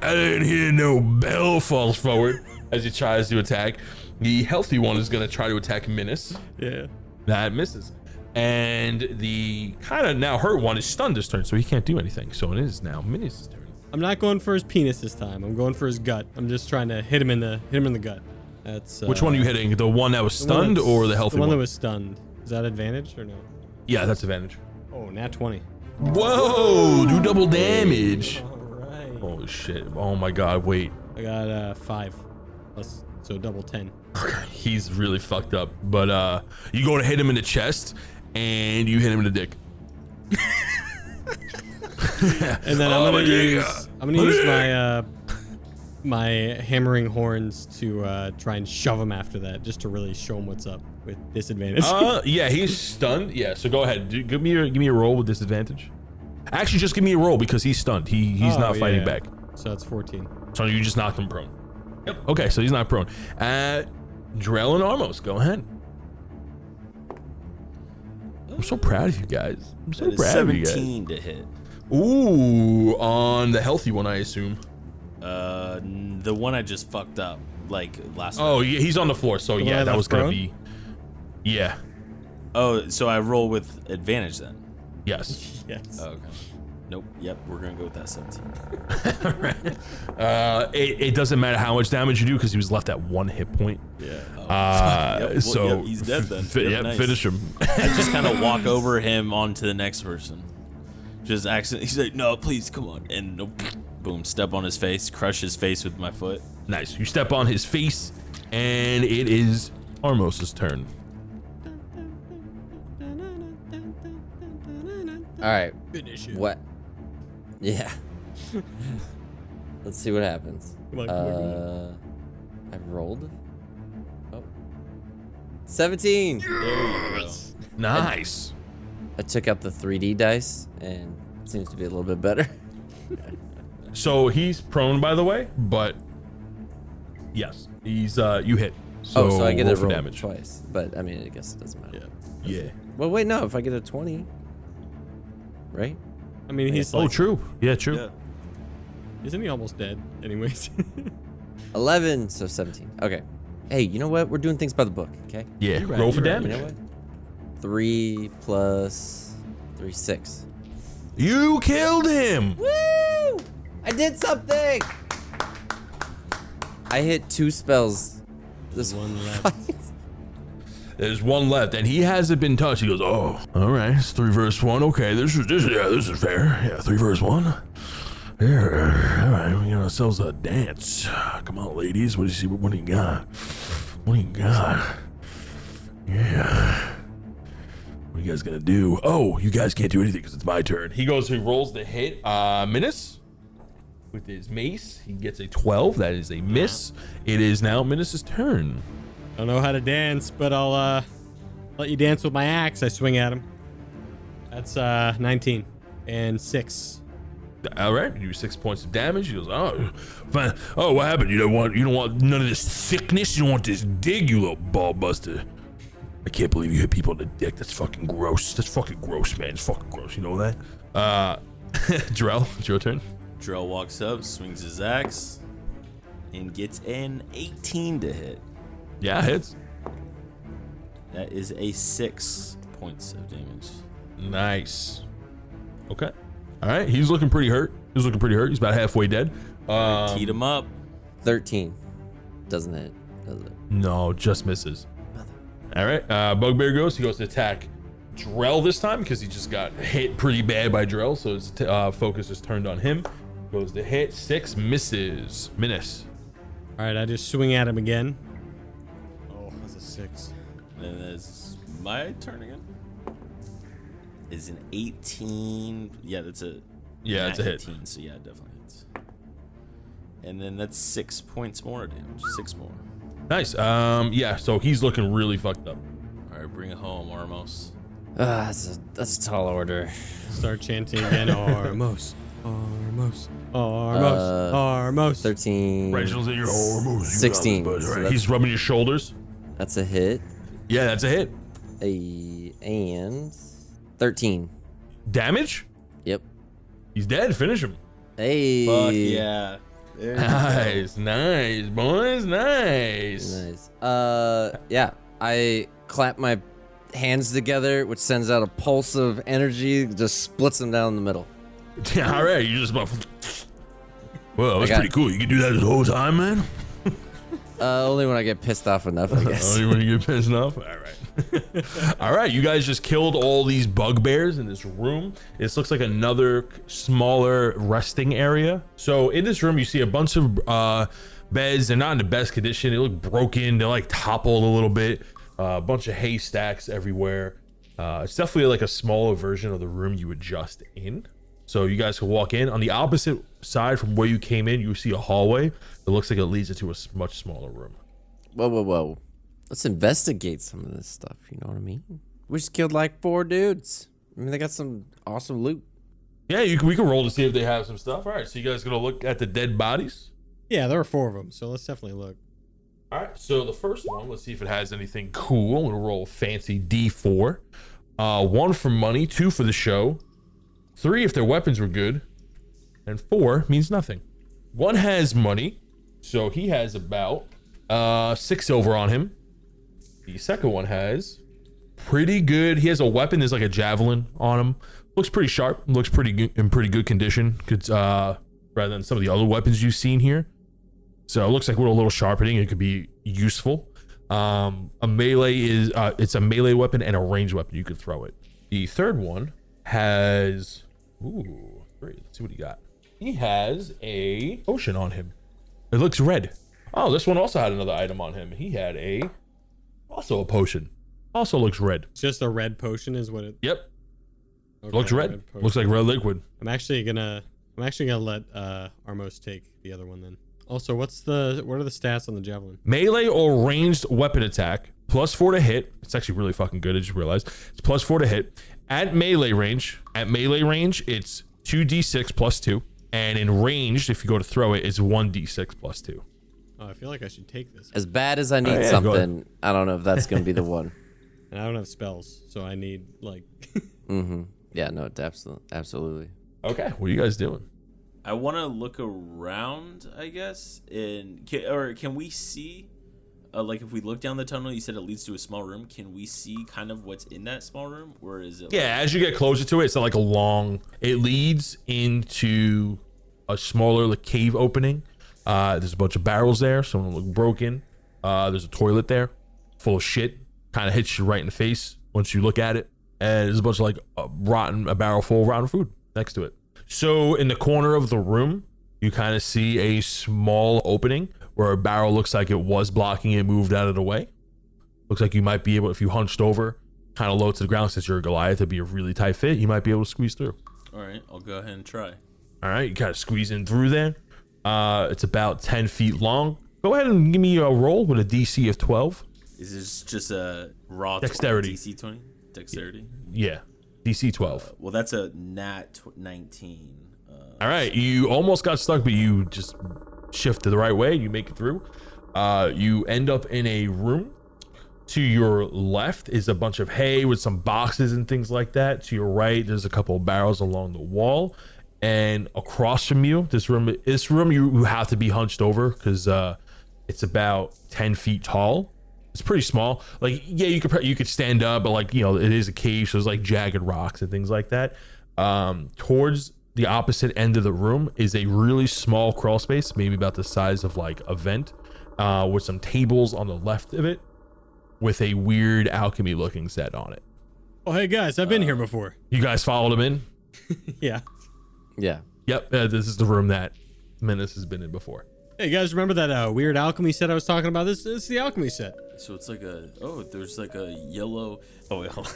I didn't hear no bell. Falls forward as he tries to attack. The healthy one is gonna try to attack Minnis. Yeah. That misses. And the kind of now hurt one is stunned this turn, so he can't do anything. So it is now Minnis' turn. I'm not going for his penis this time. I'm going for his gut. I'm just trying to hit him in the gut. That's Which one are you hitting? The one that was the one stunned that's- or the healthy The one one? that was stunned. Is that advantage or no? Yeah, that's advantage. Oh, nat 20. Whoa, do double damage. All right. Holy shit. Oh my god, wait. I got 5 plus, so double 10. He's really fucked up. But you go to hit him in the chest and you hit him in the dick. And then I'm gonna use my hammering horns to try and shove him after that, just to really show him what's up with disadvantage. Yeah, he's stunned. Yeah, so go ahead. Give me a roll with disadvantage. Actually, just give me a roll because he's stunned. He's not fighting yeah. back. So that's 14. So you just knocked him prone. Yep. Okay, so he's not prone. Drell and Armos, go ahead. I'm so proud of you guys. I'm so That is proud of you guys. 17 to hit. Ooh, on the healthy one, I assume. The one I just fucked up, like last Oh, night. yeah, he's on the floor. So The yeah, one that left was gonna prone? be. Yeah. Oh, so I roll with advantage then. Yes. Yes. Oh, okay. Nope. Yep. We're gonna go with that 17. It doesn't matter how much damage you do because he was left at 1 hit point. Yeah. Yep, well, So yep, he's dead then. Yep, Nice. finish him. I just kind of walk over him onto the next person. Just accidentally, he's like, "No, please, come on!" And boom, step on his face, crush his face with my foot. Nice. You step on his face, and it is Armos' turn. All right. Finish it. What? Yeah. Let's see what happens. Come on, come on, come on. I rolled. Oh. 17. There you go. Nice. I took out the 3D dice and it seems to be a little bit better. So he's prone, by the way, but yes, he's you hit. So, So I get roll a for roll damage. twice. But I mean, I guess it doesn't matter. Yeah. Well, wait, no. If I get a 20, right? I mean, he's Oh, like, true. Yeah, true. Yeah. isn't he almost dead? Anyways. 11, so 17. Okay. Hey, you know what? We're doing things by the book, okay? Yeah. You're right, Roll for you're right. You damage. know what? 3 plus 3, 6. You killed him. Woo! I did something! I hit 2 spells. This one left. fight. There's one left, and he hasn't been touched. He goes, "Oh, all right, it's 3 versus 1. Okay, this is fair. Yeah, 3 versus 1. Yeah, all right, we got ourselves a dance. Come on, ladies. What do you see? What do you got? What do you got? Yeah. What are you guys gonna do? Oh, you guys can't do anything because it's my turn." He goes, he rolls the hit. Minnis with his mace. He gets a 12. That is a miss. It is now Minnis' turn. Don't know how to dance, but I'll let you dance with my axe. I swing at him. That's 19 and 6. All right, you do 6 points of damage. He goes, "Oh, fine. Oh, what happened? You don't want none of this thickness. You don't want this dig, you little ball buster. I can't believe you hit people in the dick. That's fucking gross. That's fucking gross, man. It's fucking gross. You know that?" Drell, it's your turn. Drell walks up, swings his axe, and gets an 18 to hit. Yeah, hits. That is a 6 points of damage. Nice. Okay. All right, he's looking pretty hurt. He's about halfway dead. Teed him up. 13. Doesn't hit, does it? No, just misses. All right, Bugbear goes. He goes to attack Drell this time because he just got hit pretty bad by Drell, so his focus is turned on him. Goes to hit. 6 misses. Minnis. All right, I just swing at him again. Oh, that's a 6. And it's my turn again. Is an 18. Yeah, that's a. Yeah, it's a hit. 18, so yeah, it definitely hits. And then that's 6 points more damage. 6 more. Nice. Yeah, so he's looking really fucked up. All right, bring it home, Armos. That's a tall order. Start chanting again. Armos, Armos, Armos, Armos. 13. Reginald's in your hormones. 16. All So right, that's- he's rubbing your shoulders. That's a hit. Yeah, that's a hit. And 13. Damage? Yep. He's dead. Finish him. Hey. Fuck yeah. There you go. Nice, boys. Nice. Nice. Yeah. I clap my hands together, which sends out a pulse of energy, just splits them down the middle. Yeah, all right. You just about. Well, that's got- pretty cool. You can do that the whole time, man. Only when I get pissed off enough, I guess. Only when you get pissed off. All right. All right. You guys just killed all these bugbears in this room. This looks like another smaller resting area. So in this room, you see a bunch of beds. They're not in the best condition. They look broken. They're like toppled a little bit. A bunch of haystacks everywhere. It's definitely like a smaller version of the room you were just in. So you guys can walk in. On the opposite side from where you came in, you see a hallway that looks like it leads into a much smaller room. Whoa. Let's investigate some of this stuff, you know what I mean? We just killed like 4 dudes. I mean, they got some awesome loot. Yeah, we can roll to see if they have some stuff. All right, so you guys gonna look at the dead bodies? Yeah, there are 4 of them, so let's definitely look. All right, so the first one, let's see if it has anything cool. I'm gonna roll a fancy D4. 1 for money, 2 for the show, 3 if their weapons were good, and 4 means nothing. 1 has money, so he has about 6 silver on him. The second one has pretty good. He has a weapon. There's like a javelin on him. Looks pretty sharp. Looks pretty good, in pretty good condition. Could rather than some of the other weapons you've seen here. So it looks like with a little sharpening, it could be useful. A melee is it's a melee weapon and a ranged weapon. You could throw it. The third one has great. Let's see what he got. He has a potion on him. It looks red. Oh, this one also had another item on him. He had also a potion. Also looks red. It's just a red potion is what it. Yep. Okay, Looks red. Looks like red liquid. I'm actually gonna let Armos take the other one then. Also, what are the stats on the javelin? Melee or ranged weapon attack, +4 to hit. It's actually really fucking good. I just realized it's +4 to hit. At melee range, it's 2d6 +2, and in ranged, if you go to throw it, it's 1d6 +2. Oh, I feel like I should take this. As bad as I need yeah, go something, I don't know if that's going to be the one. And I don't have spells, so I need like. Yeah, no, absolutely. Okay, what are you guys doing? I want to look around, I guess, and can we see, like if we look down the tunnel, you said it leads to a small room. Can we see kind of what's in that small room, or is it? Yeah, as you get closer to it, it's not like it leads into a smaller like cave opening. There's a bunch of barrels there. Some of them look broken. There's a toilet there full of shit. Kind of hits you right in the face once you look at it. And there's a bunch of like a barrel full of rotten food next to it. So in the corner of the room, you kind of see a small opening where a barrel looks like it was blocking it, moved out of the way. Looks like you might be able, if you hunched over, kind of low to the ground, since you're a Goliath, it'd be a really tight fit. You might be able to squeeze through. All right, I'll go ahead and try. All right, you kind of squeeze in through there. It's about 10 feet long. Go ahead and give me a roll with a DC of 12. Is this just a raw Dexterity. DC 20? Dexterity? Yeah, DC 12. Well, that's a nat 19. All right, you almost got stuck, but you just shift to the right way. You make it through. You end up in a room. To your left is a bunch of hay with some boxes and things like that. To your right, there's a couple of barrels along the wall. And across from you, this room you have to be hunched over because it's about 10 feet tall. It's pretty small. Like, yeah, you could stand up, but like, it is a cave, so there's like jagged rocks and things like that. Towards the opposite end of the room is a really small crawl space, maybe about the size of like a vent, with some tables on the left of it, with a weird alchemy looking set on it. Oh, hey guys, I've been here before. You guys followed him in? Yeah. Yeah. Yep, this is the room that Minnis has been in before. Hey guys, remember that weird alchemy set I was talking about? This is the alchemy set. So it's like there's like a yellow. Oh, wait, hold on.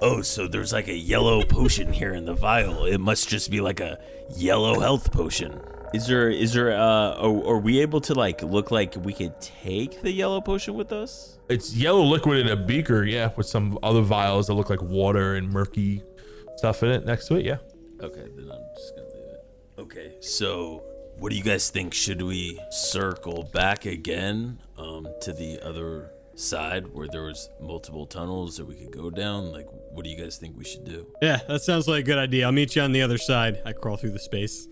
Oh, so there's like a yellow potion here in the vial. It must just be like a yellow health potion. Is there are we able to like look like we could take the yellow potion with us? It's yellow liquid in a beaker, yeah, with some other vials that look like water and murky stuff in it next to it, yeah. Okay, then I'm just gonna leave it. Okay, so what do you guys think? Should we circle back again to the other side where there was multiple tunnels that we could go down? Like, what do you guys think we should do? Yeah, that sounds like a good idea. I'll meet you on the other side. I crawl through the space.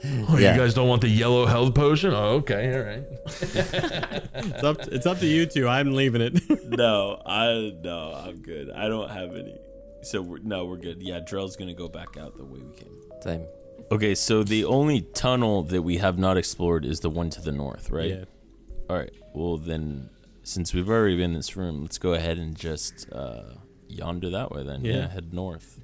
Oh, Yeah. you guys don't want the yellow health potion? Oh, okay, all right. It's up to you two. I'm leaving it. No, I'm good. I don't have any. So we're good. Yeah, Drell's gonna go back out the way we came. Same. Okay, so the only tunnel that we have not explored is the one to the north, right? Yeah. All right. Well, then, since we've already been in this room, let's go ahead and just yonder that way then. Yeah. Head north.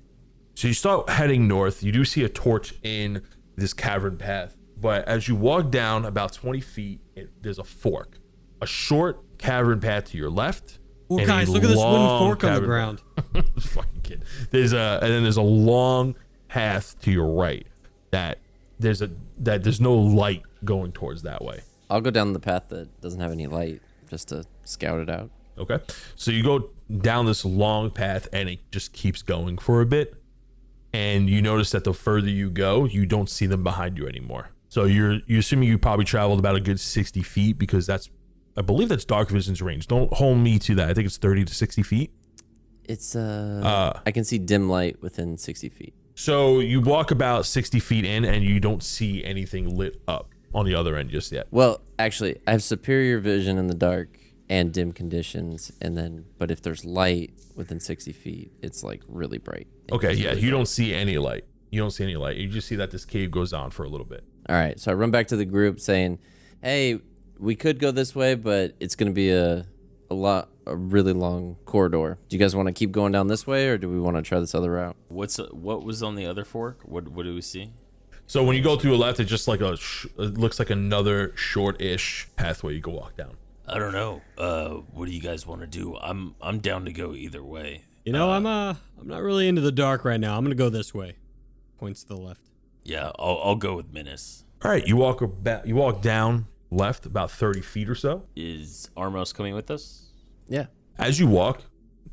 So you start heading north. You do see a torch in this cavern path. But as you walk down about 20 feet, there's a fork. A short cavern path to your left. Oh, and guys, a look at this wooden long fork on the cavern- ground. This fucking kid. And then there's a long path to your right that there's no light going towards that way. I'll go down the path that doesn't have any light just to scout it out. Okay. So you go down this long path and it just keeps going for a bit. And you notice that the further you go, you don't see them behind you anymore. So you're assuming you probably traveled about a good 60 feet because I believe that's dark vision's range. Don't hold me to that. I think it's 30 to 60 feet. It's I can see dim light within 60 feet. So you walk about 60 feet in and you don't see anything lit up on the other end just yet. Well, actually, I have superior vision in the dark and dim conditions, but if there's light within 60 feet, it's like really bright. Okay, It's yeah, really you bright. don't see any light. You don't see any light. You just see that this cave goes on for a little bit. All right, so I run back to the group saying, "Hey, we could go this way, but it's going to be a really long corridor. Do you guys want to keep going down this way, or do we want to try this other route?" What was on the other fork? What do we see? So when you go to a left, it's just like it looks like another short-ish pathway you can walk down. I don't know. What do you guys want to do? I'm down to go either way. You know, I'm not really into the dark right now. I'm gonna go this way. Points to the left. Yeah, I'll go with Minnis. All right, you walk down left about 30 feet or so. Is Armos coming with us? Yeah. As you walk,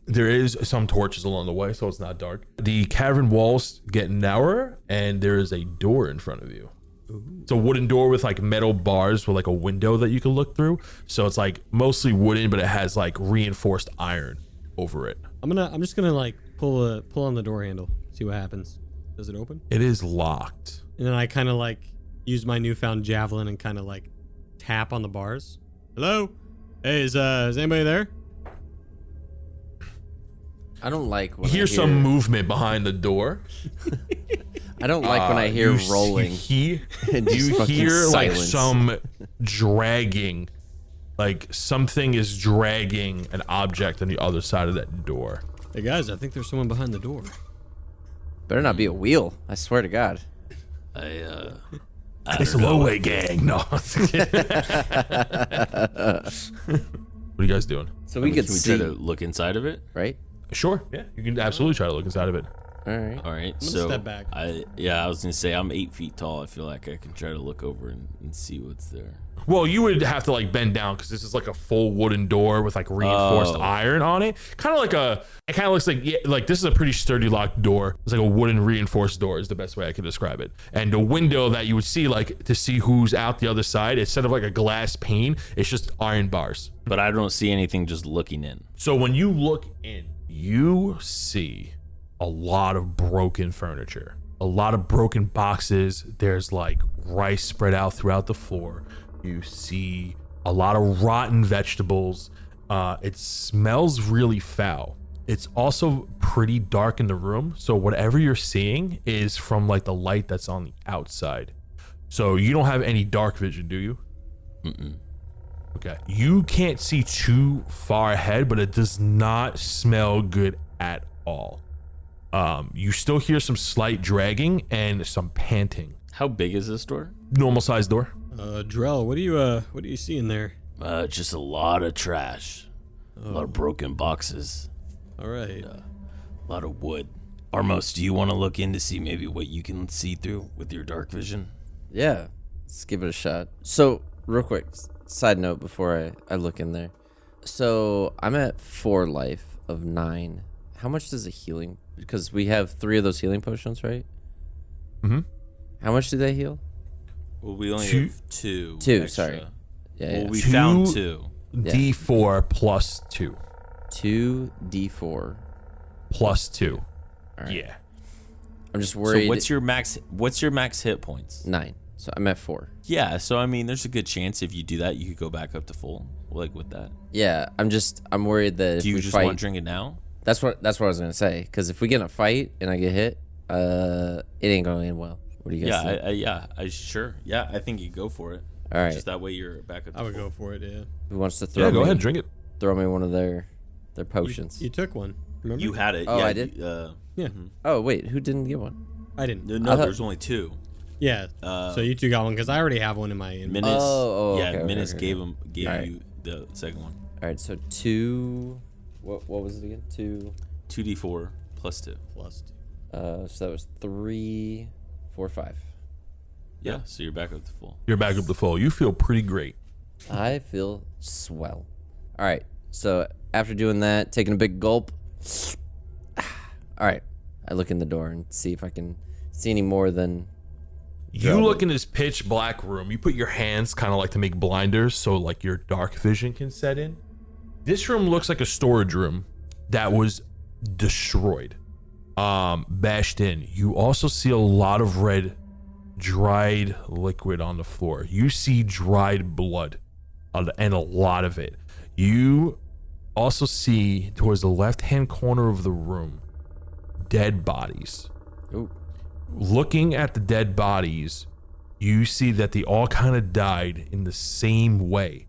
there is some torches along the way, so it's not dark. The cavern walls get narrower, and there is a door in front of you. Ooh. It's a wooden door with like metal bars with like a window that you can look through. So it's like mostly wooden, but it has like reinforced iron over it. I'm just gonna like pull on the door handle, see what happens. Does it open? It is locked. And then I kind of like use my newfound javelin and kind of like tap on the bars. Hello? Hey, is anybody there? I don't like when You hear some movement behind the door. I don't like when I hear rolling. You Just fucking hear like silence. some dragging, like something is dragging an object on the other side of that door. Hey guys, I think there's someone behind the door. Better not be a wheel. I swear to God. It's a low way gang. No. What are you guys doing? So we could Can we see, try to look inside of it? right? Sure. Yeah, you can absolutely try to look inside of it. All right. All right. gonna So step back. I was gonna say I'm 8 feet tall. I feel like I can try to look over and see what's there. Well, you would have to like bend down because this is like a full wooden door with like reinforced iron on it. Kind of like it kind of looks like, yeah, like this is a pretty sturdy locked door. It's like a wooden reinforced door is the best way I can describe it. And the window that you would see like to see who's out the other side, instead of like a glass pane, it's just iron bars. But I don't see anything just looking in. So when you look in, you see a lot of broken furniture, a lot of broken boxes. There's like rice spread out throughout the floor. You see a lot of rotten vegetables. It smells really foul. It's also pretty dark in the room. So whatever you're seeing is from like the light that's on the outside. So you don't have any dark vision, do you? Mm-mm. Okay. You can't see too far ahead, but it does not smell good at all. You still hear some slight dragging and some panting. How big is this door? Normal sized door. Drell, what do you see in there? Just a lot of trash, a lot of broken boxes, All right. a lot of wood. Armos, do you want to look in to see maybe what you can see through with your dark vision? Yeah. Let's give it a shot. So, real quick, side note before I look in there. So, I'm at 4 life of 9. How much does a healing? Because we have 3 of those healing potions, right? Mm-hmm. How much do they heal? Well, we only 2. have 2. 2, extra. sorry. Yeah, Well, yeah. we 2 found 2. D4 plus 2. 2d4. Plus 2. All right. Yeah. I'm just worried. So what's your max hit points? 9. So I'm at 4. Yeah, so I mean, there's a good chance if you do that, you could go back up to full, like with that. Yeah, I'm worried that Do if you we just fight, want to drink it now? That's what I was gonna say. Because if we get in a fight and I get hit, it ain't gonna end well. What do you guys think? Sure. Yeah, I think you go for it. All right. Just that way you're back up to I would full. go for it. Yeah. Who wants to throw? Yeah, go me, ahead, drink it. Throw me one of their potions. You took one. Remember? You had it. Oh, yeah, I did? Yeah. Oh wait, who didn't get one? I didn't. No, there's only 2. Yeah. So you 2 got one because I already have one in my inventory. Minnis. Okay, Minnis okay. gave Alright. you the second one. All right, so 2. What was it again? 2. 2d4 plus 2. Plus 2. So that was 3, 4, 5. Yeah, so you're back up to full. You're back up to full. You feel pretty great. I feel swell. All right, so after doing that, taking a big gulp. All right, I look in the door and see if I can see any more than. You look in this pitch black room. You put your hands kind of like to make blinders so like your dark vision can set in. This room looks like a storage room that was destroyed, bashed in. You also see a lot of red dried liquid on the floor. You see dried blood and a lot of it. You also see towards the left-hand corner of the room dead bodies. Ooh. Looking at the dead bodies, you see that they all kind of died in the same way.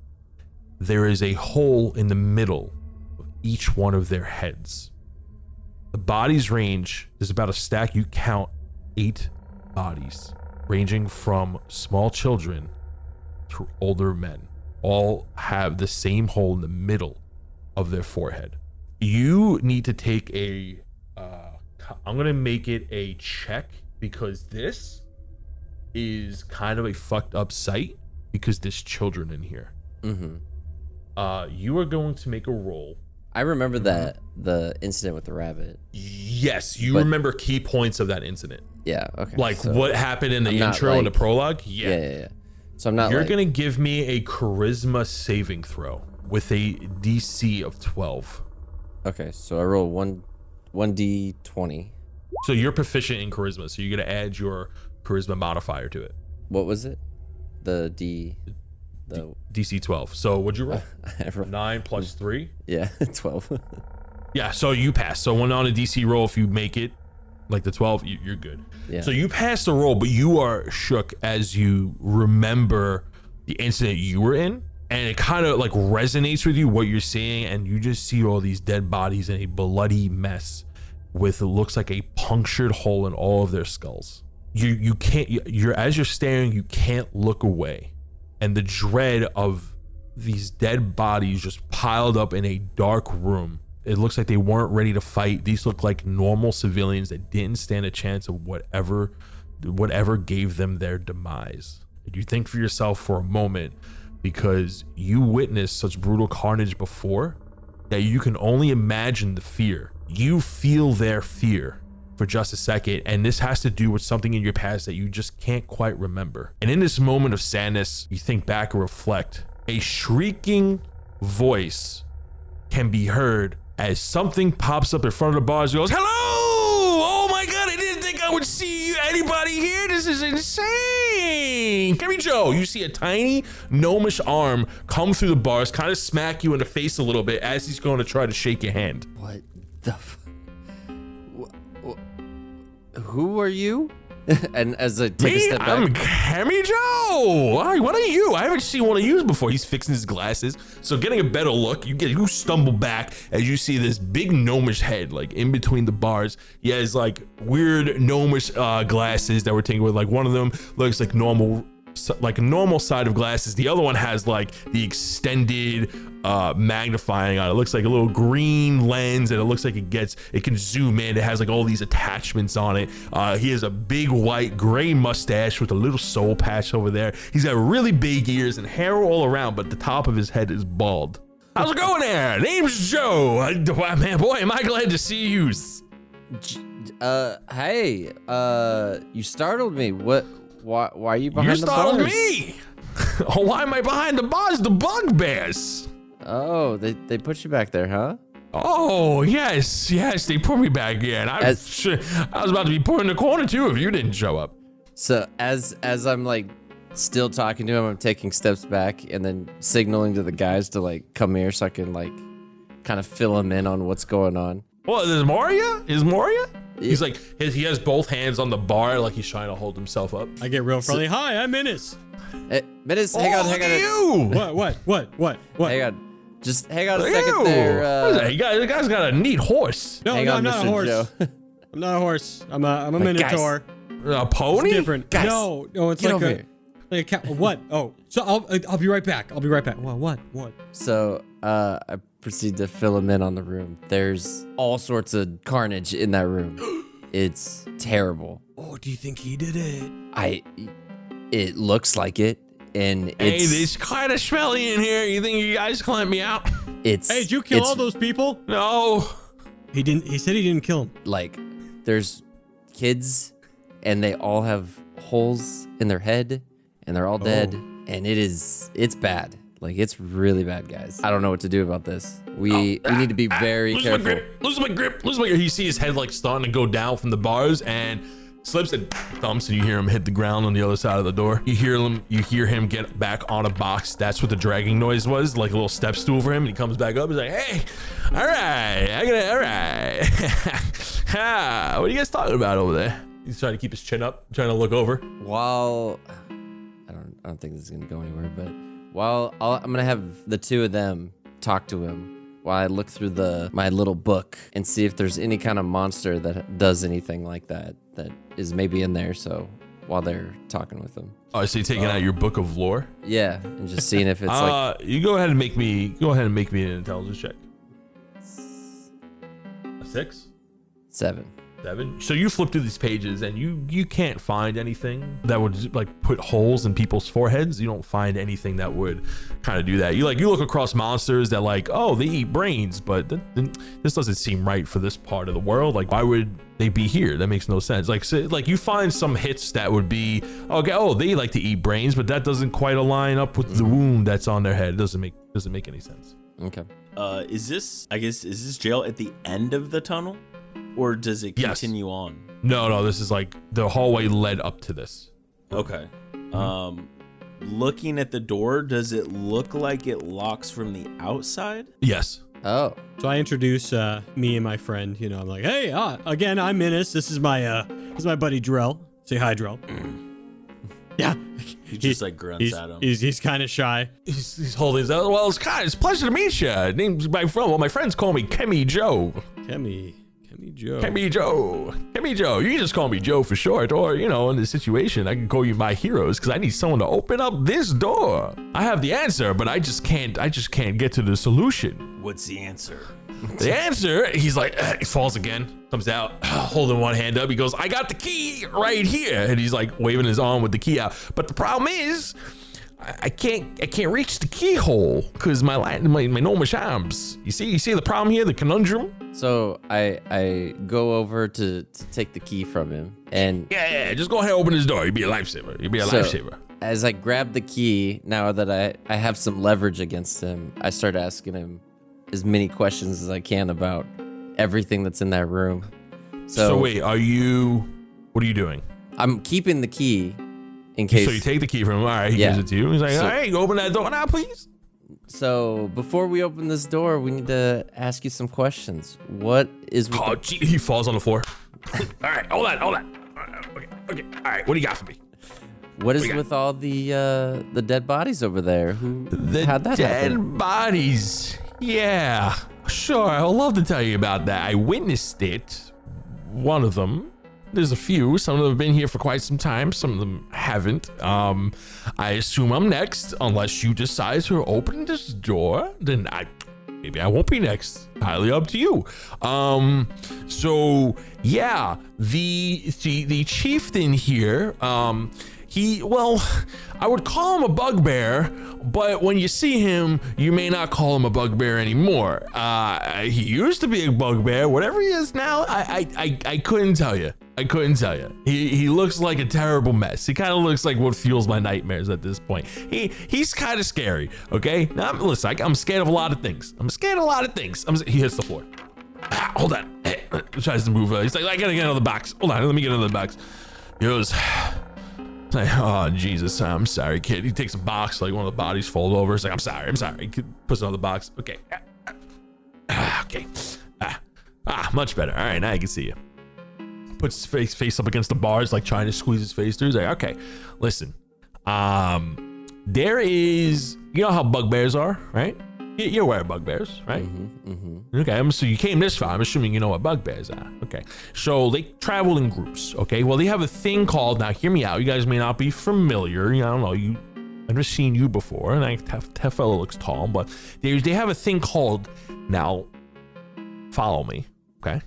There is a hole in the middle of each one of their heads. The bodies range, there's about a stack, you count 8 bodies, ranging from small children to older men. All have the same hole in the middle of their forehead. You need to take I'm going to make it a check because this is kind of a fucked up site because there's children in here. Mm-hmm. You are going to make a roll. I remember that the incident with the rabbit. Yes, you But- remember key points of that incident. Yeah. Okay. Like so what happened in the I'm not intro and the like- prologue? Yeah. So I'm not. You're like, going to give me a charisma saving throw with a DC of 12. Okay, so I roll 1d20. So you're proficient in charisma, so you're going to add your charisma modifier to it. What was it? The DC 12. So what'd you roll? I rolled- 9 plus 3? yeah, 12. Yeah, so you pass. So when on a DC roll, if you make it like the 12, you're good. Yeah. So you pass the roll, but you are shook as you remember the incident you were in. And it kind of like resonates with you what you're seeing. And you just see all these dead bodies in a bloody mess with it looks like a punctured hole in all of their skulls. You can't, as you're staring, you can't look away. And the dread of these dead bodies just piled up in a dark room. It looks like they weren't ready to fight. These look like normal civilians that didn't stand a chance of whatever gave them their demise. You think for yourself for a moment because you witnessed such brutal carnage before that you can only imagine the fear. You feel their fear for just a second, and this has to do with something in your past that you just can't quite remember. And in this moment of sadness, you think back and reflect. A shrieking voice can be heard as something pops up in front of the bars and goes, "Hello! Oh my God, I didn't think I would see anybody here. This is insane." Carrie Joe, you see a tiny gnomish arm come through the bars, kind of smack you in the face a little bit as he's going to try to shake your hand. What the who are you? And as I take a step back, I'm Cammy Joe. What are you? I haven't seen one of you before. He's fixing his glasses. So getting a better look, you stumble back as you see this big gnomish head like in between the bars. He has like weird gnomish glasses that we're taking with. Like one of them looks like normal, like a normal side of glasses. The other one has like the extended magnifying on it. It looks like a little green lens, and it looks like it can zoom in. It has like all these attachments on it. He has a big white gray mustache with a little soul patch over there. He's got really big ears and hair all around, but the top of his head is bald. How's it going there? Name's Joe. Man, boy, am I glad to see you. hey, you startled me. Why are you behind You the startled bars? me. Oh, why am I behind the bars? The bugbears. Oh, they put you back there, huh? Oh, yes, they put me back in. I was about to be put in the corner too if you didn't show up. So as I'm like still talking to him. I'm taking steps back and then signaling to the guys to like come here so I can like kind of fill him in on what's going on. Well, is Moria? He's like, he has both hands on the bar like he's trying to hold himself up. I get real friendly. Hi, I'm Minnis. Hey, Minnis, hang on. You! What? Hang on. Just hang on a Look at second you. there. What is that? The guy's got a neat horse. No, hang no, on, I'm not Mr. a horse. Joe. I'm not a horse. I'm a Like, minotaur. A pony? It's different. Guys, no, it's get like over a here. like a cat. What? Oh, so I'll be right back. What? So I proceed to fill him in on the room. There's all sorts of carnage in that room. It's terrible. Oh, do you think he did it? It looks like it, and Hey, it's it's kind of smelly in here. You think you guys can let me out? it's. Hey, did you kill it's all those people? No. He didn't. He said he didn't kill him. like there's kids, and they all have holes in their head, and they're all dead, and it's bad. Like it's really bad, guys. I don't know what to do about this. We need to be very careful. Lose my grip. You see his head like starting to go down from the bars and slips and thumps, and you hear him hit the ground on the other side of the door. You hear him get back on a box. That's what the dragging noise was, like a little step stool for him. And he comes back up. He's like, "Hey, all right. Ha, what are you guys talking about over there?" He's trying to keep his chin up, trying to look over. While I don't think this is gonna go anywhere, but I'm gonna have the two of them talk to him while I look through my little book and see if there's any kind of monster that does anything like that is maybe in there. So while they're talking with him, Oh, so you're taking out your book of lore? yeah, and just seeing if it's like You go ahead and make me an intelligence check. A 6? 7. 7. So you flip through these pages and you can't find anything that would like put holes in people's foreheads. You don't find anything that would kind of do that. You look across monsters that like, oh, they eat brains, but this doesn't seem right for this part of the world. Like, why would they be here? That makes no sense. Like, so, like you find some hits that would be okay. Oh, they like to eat brains, but that doesn't quite align up with the wound that's on their head. It doesn't make any sense. Okay. Is this jail at the end of the tunnel? Or does it continue on? No, this is like the hallway led up to this. Okay. Looking at the door, does it look like it locks from the outside? Yes. Oh. So I introduce me and my friend. You know, I'm like, hey, again, I'm Minnis. This is my buddy Drell. Say hi, Drell. Yeah. He just like grunts at him. He's kind of shy. He's holding his. Well, it's a pleasure to meet you. Name's my friend. Well, my friends call me Kemi Joe. Kemi Joe. Kemi Joe. You can just call me Joe for short, or in this situation, I can call you my heroes because I need someone to open up this door. I have the answer, but I just can't get to the solution. What's the answer? The answer, he's like, he falls again, comes out, holding one hand up. He goes, I got the key right here. And he's like waving his arm with the key out. But the problem is, I can't reach the keyhole because my enormous arms. You see the problem here, the conundrum? So I go over to take the key from him, and Yeah, just go ahead and open his door. You'd be a lifesaver. So, as I grab the key, now that I have some leverage against him, I start asking him as many questions as I can about everything that's in that room. So wait, what are you doing? I'm keeping the key in case. So you take the key from him. All right, he gives it to you. He's like, all right, go open that door now, please. So before we open this door, we need to ask you some questions. What is? Oh, gee, he falls on the floor. All right, hold on. Okay. All right, what do you got for me? What is with all the dead bodies over there? How'd that dead happen? bodies. Yeah, sure. I'd love to tell you about that. I witnessed it. One of them. There's a few. Some of them have been here for quite some time. Some of them haven't. I assume I'm next, unless you decide to open this door. Then maybe I won't be next. Highly up to you. So yeah, the chieftain here. I would call him a bugbear, but when you see him, you may not call him a bugbear anymore. He used to be a bugbear. Whatever he is now, I couldn't tell you. He looks like a terrible mess. He kind of looks like what fuels my nightmares at this point. He's kind of scary, okay? Now, listen, I'm scared of a lot of things. He hits the floor. Hold on. He tries to move. He's like, I gotta get out of the box. Hold on, let me get out of the box. He goes, It's like, oh, Jesus, I'm sorry, kid. He takes a box, like one of the bodies fold over. It's like, I'm sorry. He puts it on the box. Okay. Okay. Much better. All right, now I can see you. Puts his face up against the bars, like trying to squeeze his face through. He's like, okay, listen. There is, you know how bugbears are, right? You're aware of bugbears, right? Okay, so you came this far. I'm assuming you know what bugbears are. Okay, so they travel in groups. Okay, well, they have a thing called, now hear me out. You guys may not be familiar. I don't know. I've never seen you before, and that fellow looks tall, but they have a thing called, now, follow me, okay?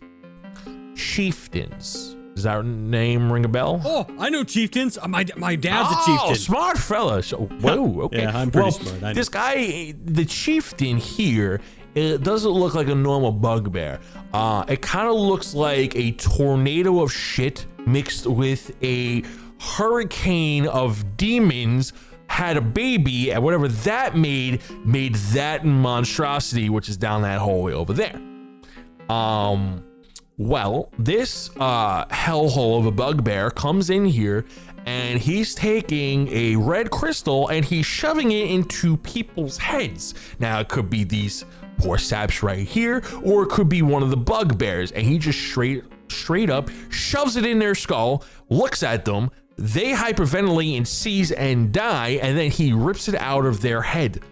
Chieftains. Does that name ring a bell? Oh, I know chieftains. My dad's a chieftain. Oh, smart fella. So, whoa, okay. Yeah, I'm pretty smart. I know. This guy, the chieftain here, it doesn't look like a normal bugbear. It kind of looks like a tornado of shit mixed with a hurricane of demons had a baby, and whatever that made that monstrosity, which is down that hallway over there. Well, this hellhole of a bugbear comes in here, and he's taking a red crystal and he's shoving it into people's heads. Now, it could be these poor saps right here, or it could be one of the bugbears, and he just straight up shoves it in their skull, looks at them, they hyperventilate and seize and die, and then he rips it out of their head.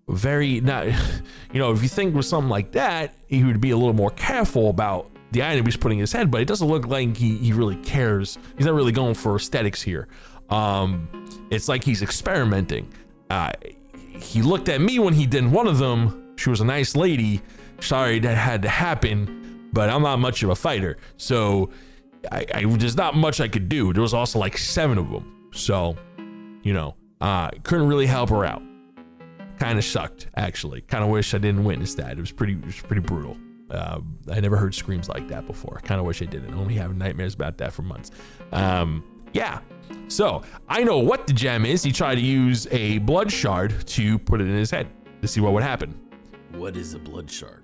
Very not, if you think with something like that, he would be a little more careful about the item he's putting in his head, but it doesn't look like he really cares. He's not really going for aesthetics here. It's like he's experimenting. He looked at me when he did one of them. She was a nice lady. Sorry that had to happen, but I'm not much of a fighter. So there's not much I could do. There was also like 7 of them. So, couldn't really help her out. Kind of sucked, actually. Kind of wish I didn't witness that. It was pretty brutal. I never heard screams like that before. Kind of wish I didn't. Only having nightmares about that for months. Yeah. So I know what the gem is. He tried to use a blood shard to put it in his head to see what would happen. What is a blood shard?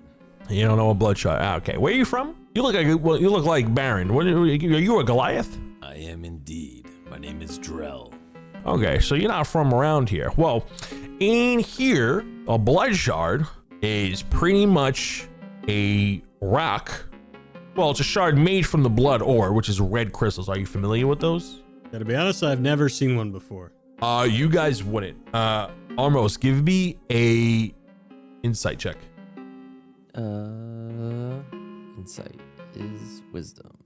You don't know a blood shard. Okay. Where are you from? You look like Baron. Are you a Goliath? I am indeed. My name is Drell. Okay, so you're not from around here. Well, in here, a blood shard is pretty much a rock. Well, it's a shard made from the blood ore, which is red crystals. Are you familiar with those? Gotta be honest, I've never seen one before. You guys wouldn't. Armos, give me a insight check. Insight is wisdom.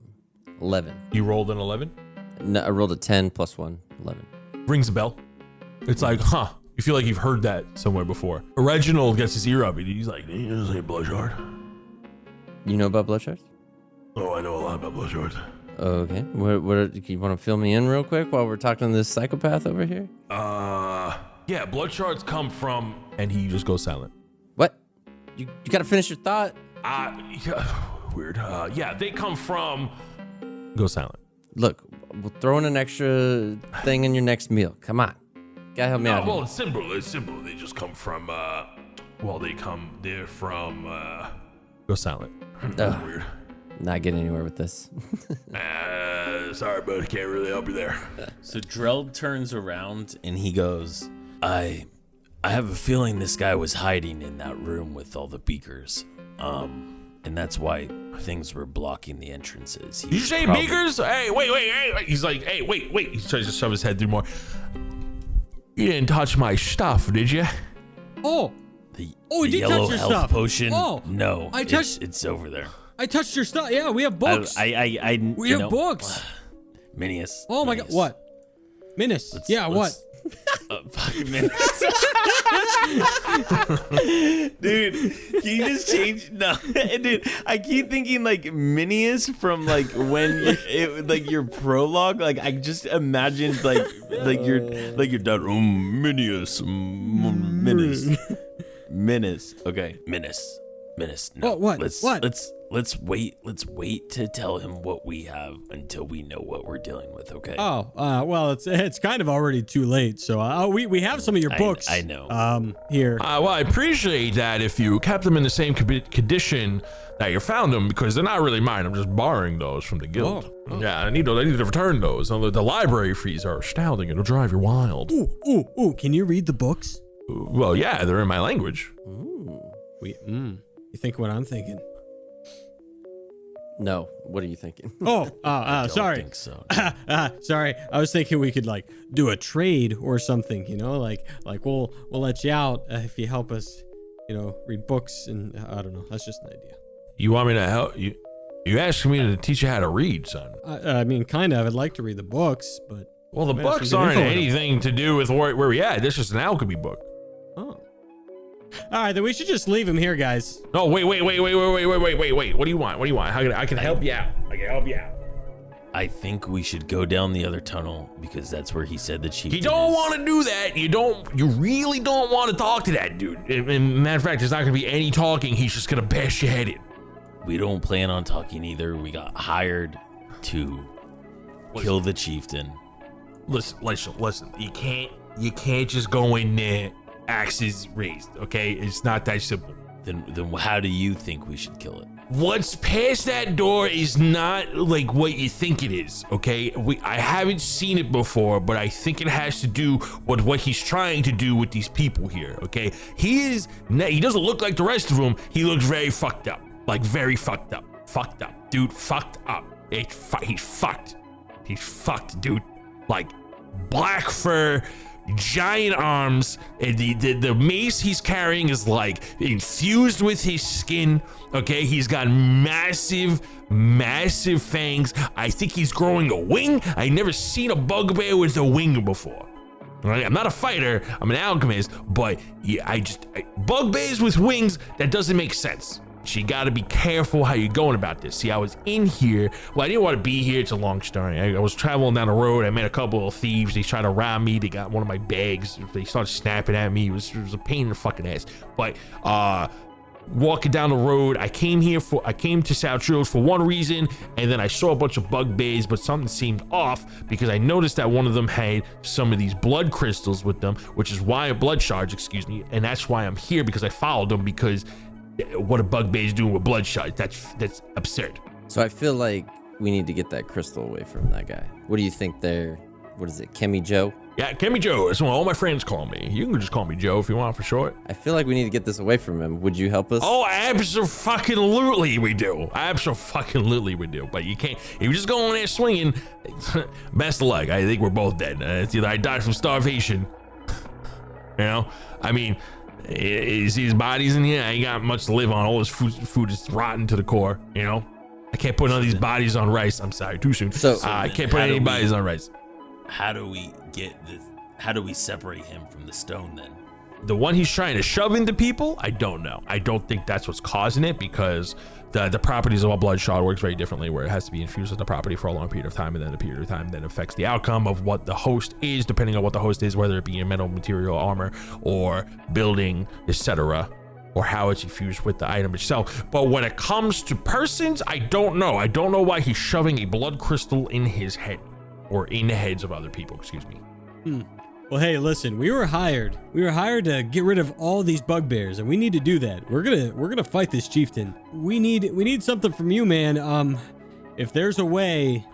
11. You rolled an 11? No, I rolled a 10 plus 1, 11. Rings a bell. It's like, you feel like you've heard that somewhere before. Reginald gets his ear up and he's like, "He doesn't say blood shard." You know about blood shards? Oh, I know a lot about blood shards. Okay. What you want to fill me in real quick while we're talking to this psychopath over here? Yeah, blood shards come from, and he just goes silent. What? You gotta finish your thought. Weird. Yeah, they come from. Go silent. Look, we'll throw in an extra thing in your next meal. Come on. Gotta help me out. Well, here. it's simple. They just come from, they're from, go silent. That's weird. Not getting anywhere with this. Sorry, but I can't really help you there. So Drell turns around and he goes, I have a feeling this guy was hiding in that room with all the beakers. And that's why things were blocking the entrances. Did you say beakers? Hey, wait. He's like, hey, wait. He tries to shove his head through more. You didn't touch my stuff, did you? Oh. The he did yellow touch your health stuff. potion? Oh. No. I touched. It's over there. I touched your stuff. Yeah, we have books. We have books. Minnis. Oh my God. What? Minnis. What? Fucking Minnis. Dude, can you just change? No, dude, I keep thinking like Minnis from like when your prologue. Like I just imagined like your dad. Minnis. Minnis. Okay, Minnis. No. What? Let's let's wait to tell him what we have until we know what we're dealing with, okay? Oh, well, it's kind of already too late. So we have some of your books. I know. Here. Well, I appreciate that if you kept them in the same condition that you found them, because they're not really mine. I'm just borrowing those from the guild. Oh. Yeah, I need to return those. The library fees are astounding. It'll drive you wild. Ooh, can you read the books? Well, yeah, they're in my language. You think what I'm thinking? No. What are you thinking? Sorry. Think so. Sorry. I was thinking we could like do a trade or something, you know, like we'll let you out if you help us, you know, read books, and I don't know. That's just an idea. You want me to help you? You asked me to teach you how to read, son. I mean, kind of. I'd like to read the books, but Well, the we have books some good aren't info in them. anything to do with where we at. This is an alchemy book. Oh. All right, then we should just leave him here, guys. No, wait. What do you want? I can help you out. I think we should go down the other tunnel because that's where he said the chief. You don't want to do that. You really don't want to talk to that dude. And matter of fact, there's not going to be any talking. He's just going to bash your head in. We don't plan on talking either. We got hired to kill the chieftain. Listen. You can't just go in there, axes raised, okay? It's not that simple. Then how do you think we should kill it? What's past that door is not like what you think it is, okay? I haven't seen it before, but I think it has to do with what he's trying to do with these people here, okay? He doesn't look like the rest of them. He looks very fucked up, like very fucked up, dude, fucked up. He's fucked. He's fucked, dude. Like black fur, giant arms, and the mace he's carrying is like infused with his skin. Okay, he's got massive fangs. I think he's growing a wing. I never seen a bugbear with a wing before. All right, I'm not a fighter, I'm an alchemist, but yeah, bugbears with wings, that doesn't make sense. So you gotta be careful how you're going about this. See, I was in here. Well, I didn't want to be here. It's a long story. I was traveling down the road. I met a couple of thieves. They tried to rob me. They got one of my bags. They started snapping at me. It was a pain in the fucking ass. But walking down the road, I came to South Drill's for one reason, and then I saw a bunch of bugbears, but something seemed off because I noticed that one of them had some of these blood crystals with them, which is why blood shards, excuse me, and that's why I'm here, because I followed them, because what a bugbear is doing with blood shards, that's absurd. So I feel like we need to get that crystal away from that guy. What do you think there? What is it, Kemi Joe? Yeah, Kemi Joe. That's what all my friends call me. You can just call me Joe if you want for short. I feel like we need to get this away from him. Would you help us? Oh, absolutely we do. Absolutely we do. But you can't, if you just go in there swinging, best of luck. I think we're both dead. It's either I die from starvation, you know? I mean, you see his bodies in here? I ain't got much to live on. All his food is rotten to the core, you know? I can't put none of these bodies on rice. I'm sorry, too soon. I can't put any bodies on rice. How do we get this? How do we separate him from the stone then? The one he's trying to shove into people, I don't know. I don't think that's what's causing it, because the properties of a blood shard works very differently, where it has to be infused with the property for a long period of time, and then a period of time that affects the outcome of what the host is, depending on what the host is, whether it be in metal, material, armor, or building, etc., or how it's infused with the item itself. But when it comes to persons, I don't know. I don't know why he's shoving a blood crystal in his head, or in the heads of other people, excuse me. Well, hey, listen, we were hired to get rid of all these bugbears, and we need to do that. We're gonna fight this chieftain. We need something from you, man. If there's a way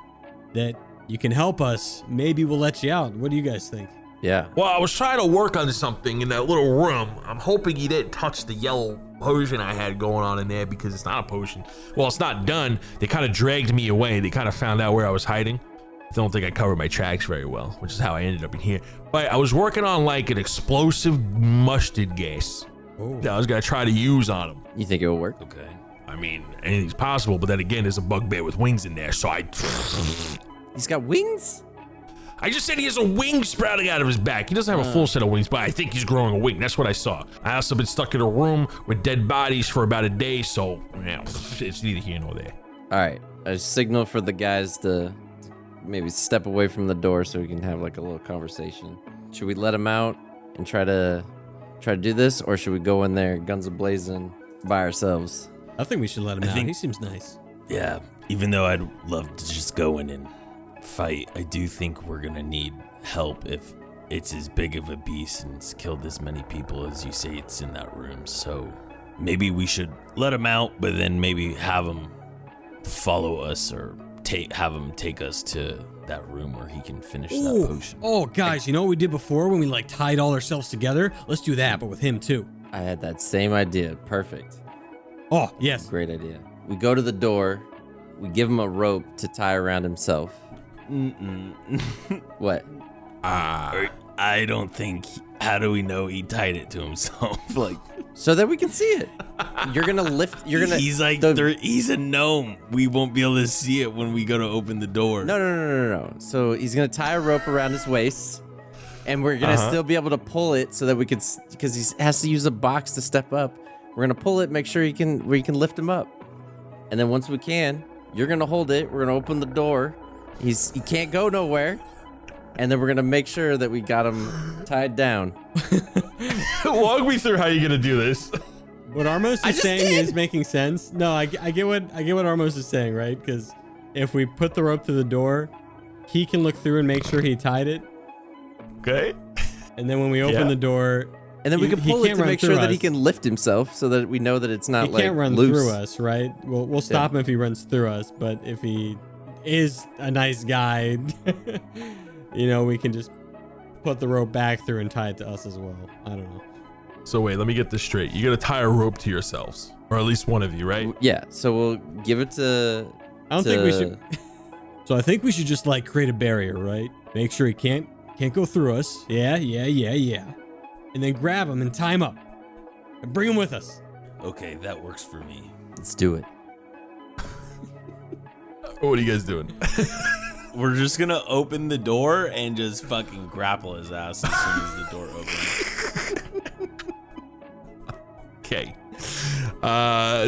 that you can help us, maybe we'll let you out. What do you guys think? Yeah. Well, I was trying to work on something in that little room. I'm hoping he didn't touch the yellow potion I had going on in there, because it's not a potion. Well, it's not done. They kind of dragged me away. They kind of found out where I was hiding. I don't think I covered my tracks very well, which is how I ended up in here. But I was working on like an explosive mustard gas that I was gonna try to use on him. You think it will work? Okay. I mean, anything's possible, but then again, there's a bugbear with wings in there, so He's got wings? I just said he has a wing sprouting out of his back. He doesn't have a full set of wings, but I think he's growing a wing. That's what I saw. I also been stuck in a room with dead bodies for about a day, so yeah, it's neither here nor there. All right. I signal for the guys to maybe step away from the door so we can have like a little conversation. Should we let him out and try to do this, or should we go in there guns a-blazing by ourselves? I think we should let him I out. think- He seems nice. Yeah, even though I'd love to just go in and fight, I do think we're gonna need help if it's as big of a beast and it's killed as many people as you say it's in that room. So maybe we should let him out, but then maybe have him follow us or have him take us to that room where he can finish that potion. Oh, guys, you know what we did before when we like tied all ourselves together? Let's do that, but with him too. I had that same idea. Perfect. Oh, yes. Great idea. We go to the door. We give him a rope to tie around himself. What? I don't think. How do we know he tied it to himself? Like, So that we can see it. You're gonna lift. You're gonna. he's like he's a gnome. We won't be able to see it when we go to open the door. No. So he's gonna tie a rope around his waist, and we're gonna still be able to pull it so that we can, because he has to use a box to step up. We're gonna pull it, make sure we can lift him up, and then once we can, you're gonna hold it. We're gonna open the door. He can't go nowhere, and then we're gonna make sure that we got him tied down. Walk me through how you're gonna do this. What Armos is saying is making sense. No, I get what Armos is saying, right? Because if we put the rope to the door, he can look through and make sure he tied it. Okay. And then when we open the door, And then we can he pull it can't to run make sure through that he us. can lift himself, so that we know that it's not he like can't run loose. through us, right? We'll stop him if he runs through us, but if he is a nice guy, we can just put the rope back through and tie it to us as well. I don't know. So wait, let me get this straight. You're gonna tie a rope to yourselves, or at least one of you, right? Yeah. So we'll give it to. I don't think we should. So I think we should just like create a barrier, right? Make sure he can't go through us. Yeah. And then grab him and tie him up and bring him with us. Okay, that works for me. Let's do it. What are you guys doing? We're just gonna open the door and just fucking grapple his ass as soon as the door opens. Okay.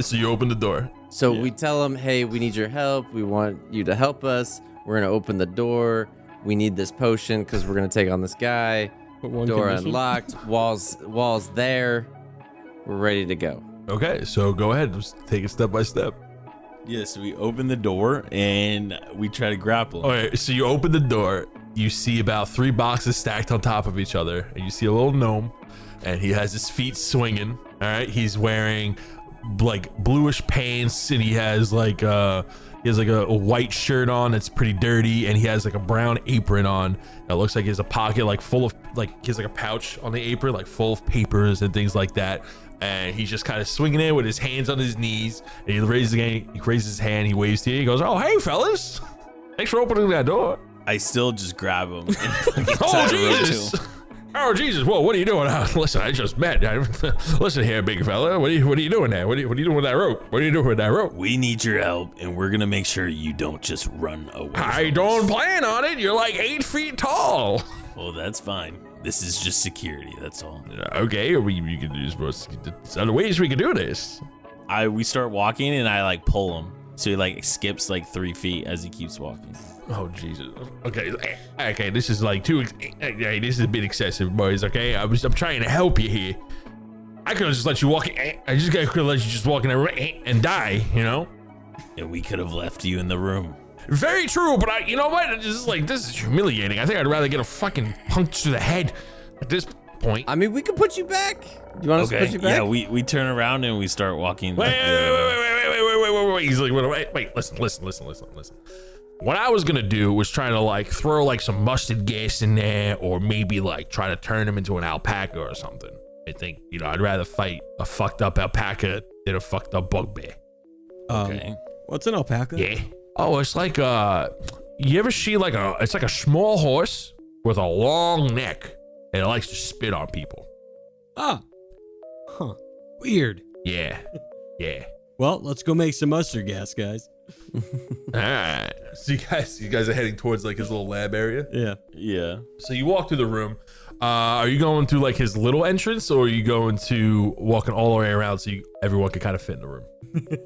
So you open the door. So we tell him, hey, we need your help. We want you to help us. We're gonna open the door. We need this potion because we're gonna take on this guy. But one Door condition. unlocked. Walls there. We're ready to go. Okay, so go ahead. Just take it step by step. Yeah, so we open the door and we try to grapple him. All right, so you open the door. You see about 3 boxes stacked on top of each other, and you see a little gnome, and he has his feet swinging. All right, he's wearing like bluish pants, and he has like a white shirt on that's pretty dirty, and he has like a brown apron on that looks like he has a pocket like full of like he has like a pouch on the apron like full of papers and things like that. And he's just kind of swinging it with his hands on his knees, and he raises his hand, he waves to you, he goes, "Oh, hey fellas, thanks for opening that door." I still just grab him. And fucking Oh tie a rope to Jesus! him. Oh Jesus! Whoa! What are you doing? Listen, I just met. Listen here, big fella. What are you doing there? What are you doing with that rope? What are you doing with that rope? We need your help, and we're gonna make sure you don't just run away. I from don't us. plan on it. You're like 8 feet tall. Well, that's fine. This is just security. That's all. Okay, you can do this. There's other ways we can do this. We start walking, and I like pull him, so he like skips like 3 feet as he keeps walking. Oh Jesus. Okay. This is like hey, this is a bit excessive, boys. Okay, I'm trying to help you here. I could have just let you walk. I just could have let you just walk in there and die. And we could have left you in the room. Very true, but you know what? This is humiliating. I think I'd rather get a fucking punch to the head at this point. I mean, we can put you back. You want us to put you back? Yeah, we turn around and we start walking. Wait. He's like, wait, listen. What I was gonna do was try to like throw like some mustard gas in there, or maybe like try to turn him into an alpaca or something. I think, I'd rather fight a fucked up alpaca than a fucked up bugbear. Okay. What's an alpaca? Yeah. Oh, it's like you ever see it's like a small horse with a long neck, and it likes to spit on people. Ah. Huh. Weird. Yeah. Well, let's go make some mustard gas, guys. All right. So you guys are heading towards like his little lab area. Yeah. Yeah. So you walk through the room. Are you going through like his little entrance, or are you going to walking all the way around so everyone can kind of fit in the room?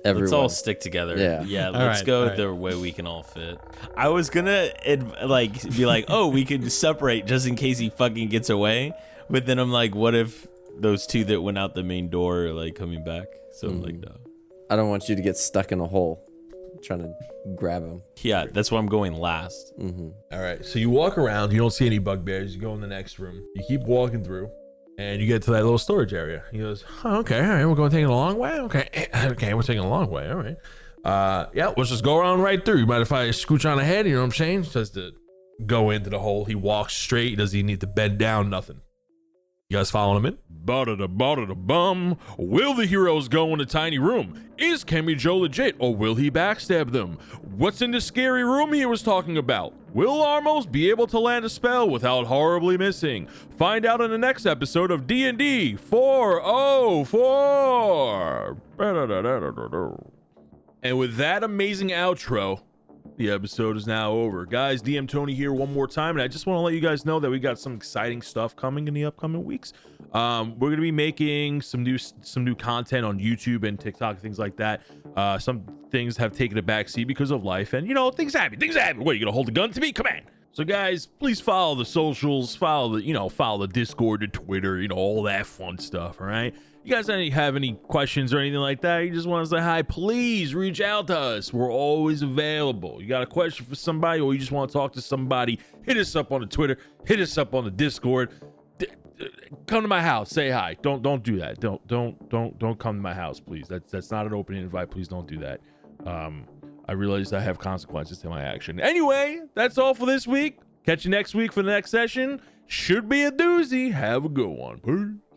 Everyone. Let's all stick together. Yeah. Let's go the way we can all fit. I was gonna be like, oh, we could separate just in case he fucking gets away. But then I'm like, what if those two that went out the main door are like coming back? So I'm like, no. I don't want you to get stuck in a hole trying to grab him. Yeah, that's why I'm going last. All right, so you walk around, you don't see any bugbears. You go in the next room. You keep walking through, and you get to that little storage area. He goes, oh, okay, all right, we're going taking a long way. Okay, okay, we're taking a long way. All right. Yeah, let's just go around right through. You mind if I scooch on ahead? You know what I'm saying? Just to go into the hole. He walks straight. Does he need to bend down? Nothing. You guys following him in? Ba-da-da-ba-da-da-bum. Will the heroes go in a tiny room? Is Kemi Joe legit, or will he backstab them? What's in the scary room he was talking about? Will Armos be able to land a spell without horribly missing? Find out in the next episode of DND404. Ba-da-da-da-da-da-da. And with that amazing outro, the episode is now over. Guys, DM Tony here one more time, and I just want to let you guys know that we got some exciting stuff coming in the upcoming weeks. We're going to be making some new content on YouTube and TikTok, things like that. Some things have taken a backseat because of life, and things happen. What, are you going to hold a gun to me? Come on. So guys, please follow the socials, follow the Discord, the Twitter, all that fun stuff, all right? You guys have any questions or anything like that? You just want to say hi, please reach out to us. We're always available. You got a question for somebody, or you just want to talk to somebody, hit us up on the Twitter, hit us up on the Discord. Come to my house, say hi. Don't do that. Don't come to my house, please. That's not an open invite. Please don't do that. I realize I have consequences to my action. Anyway, that's all for this week. Catch you next week for the next session. Should be a doozy. Have a good one. Peace.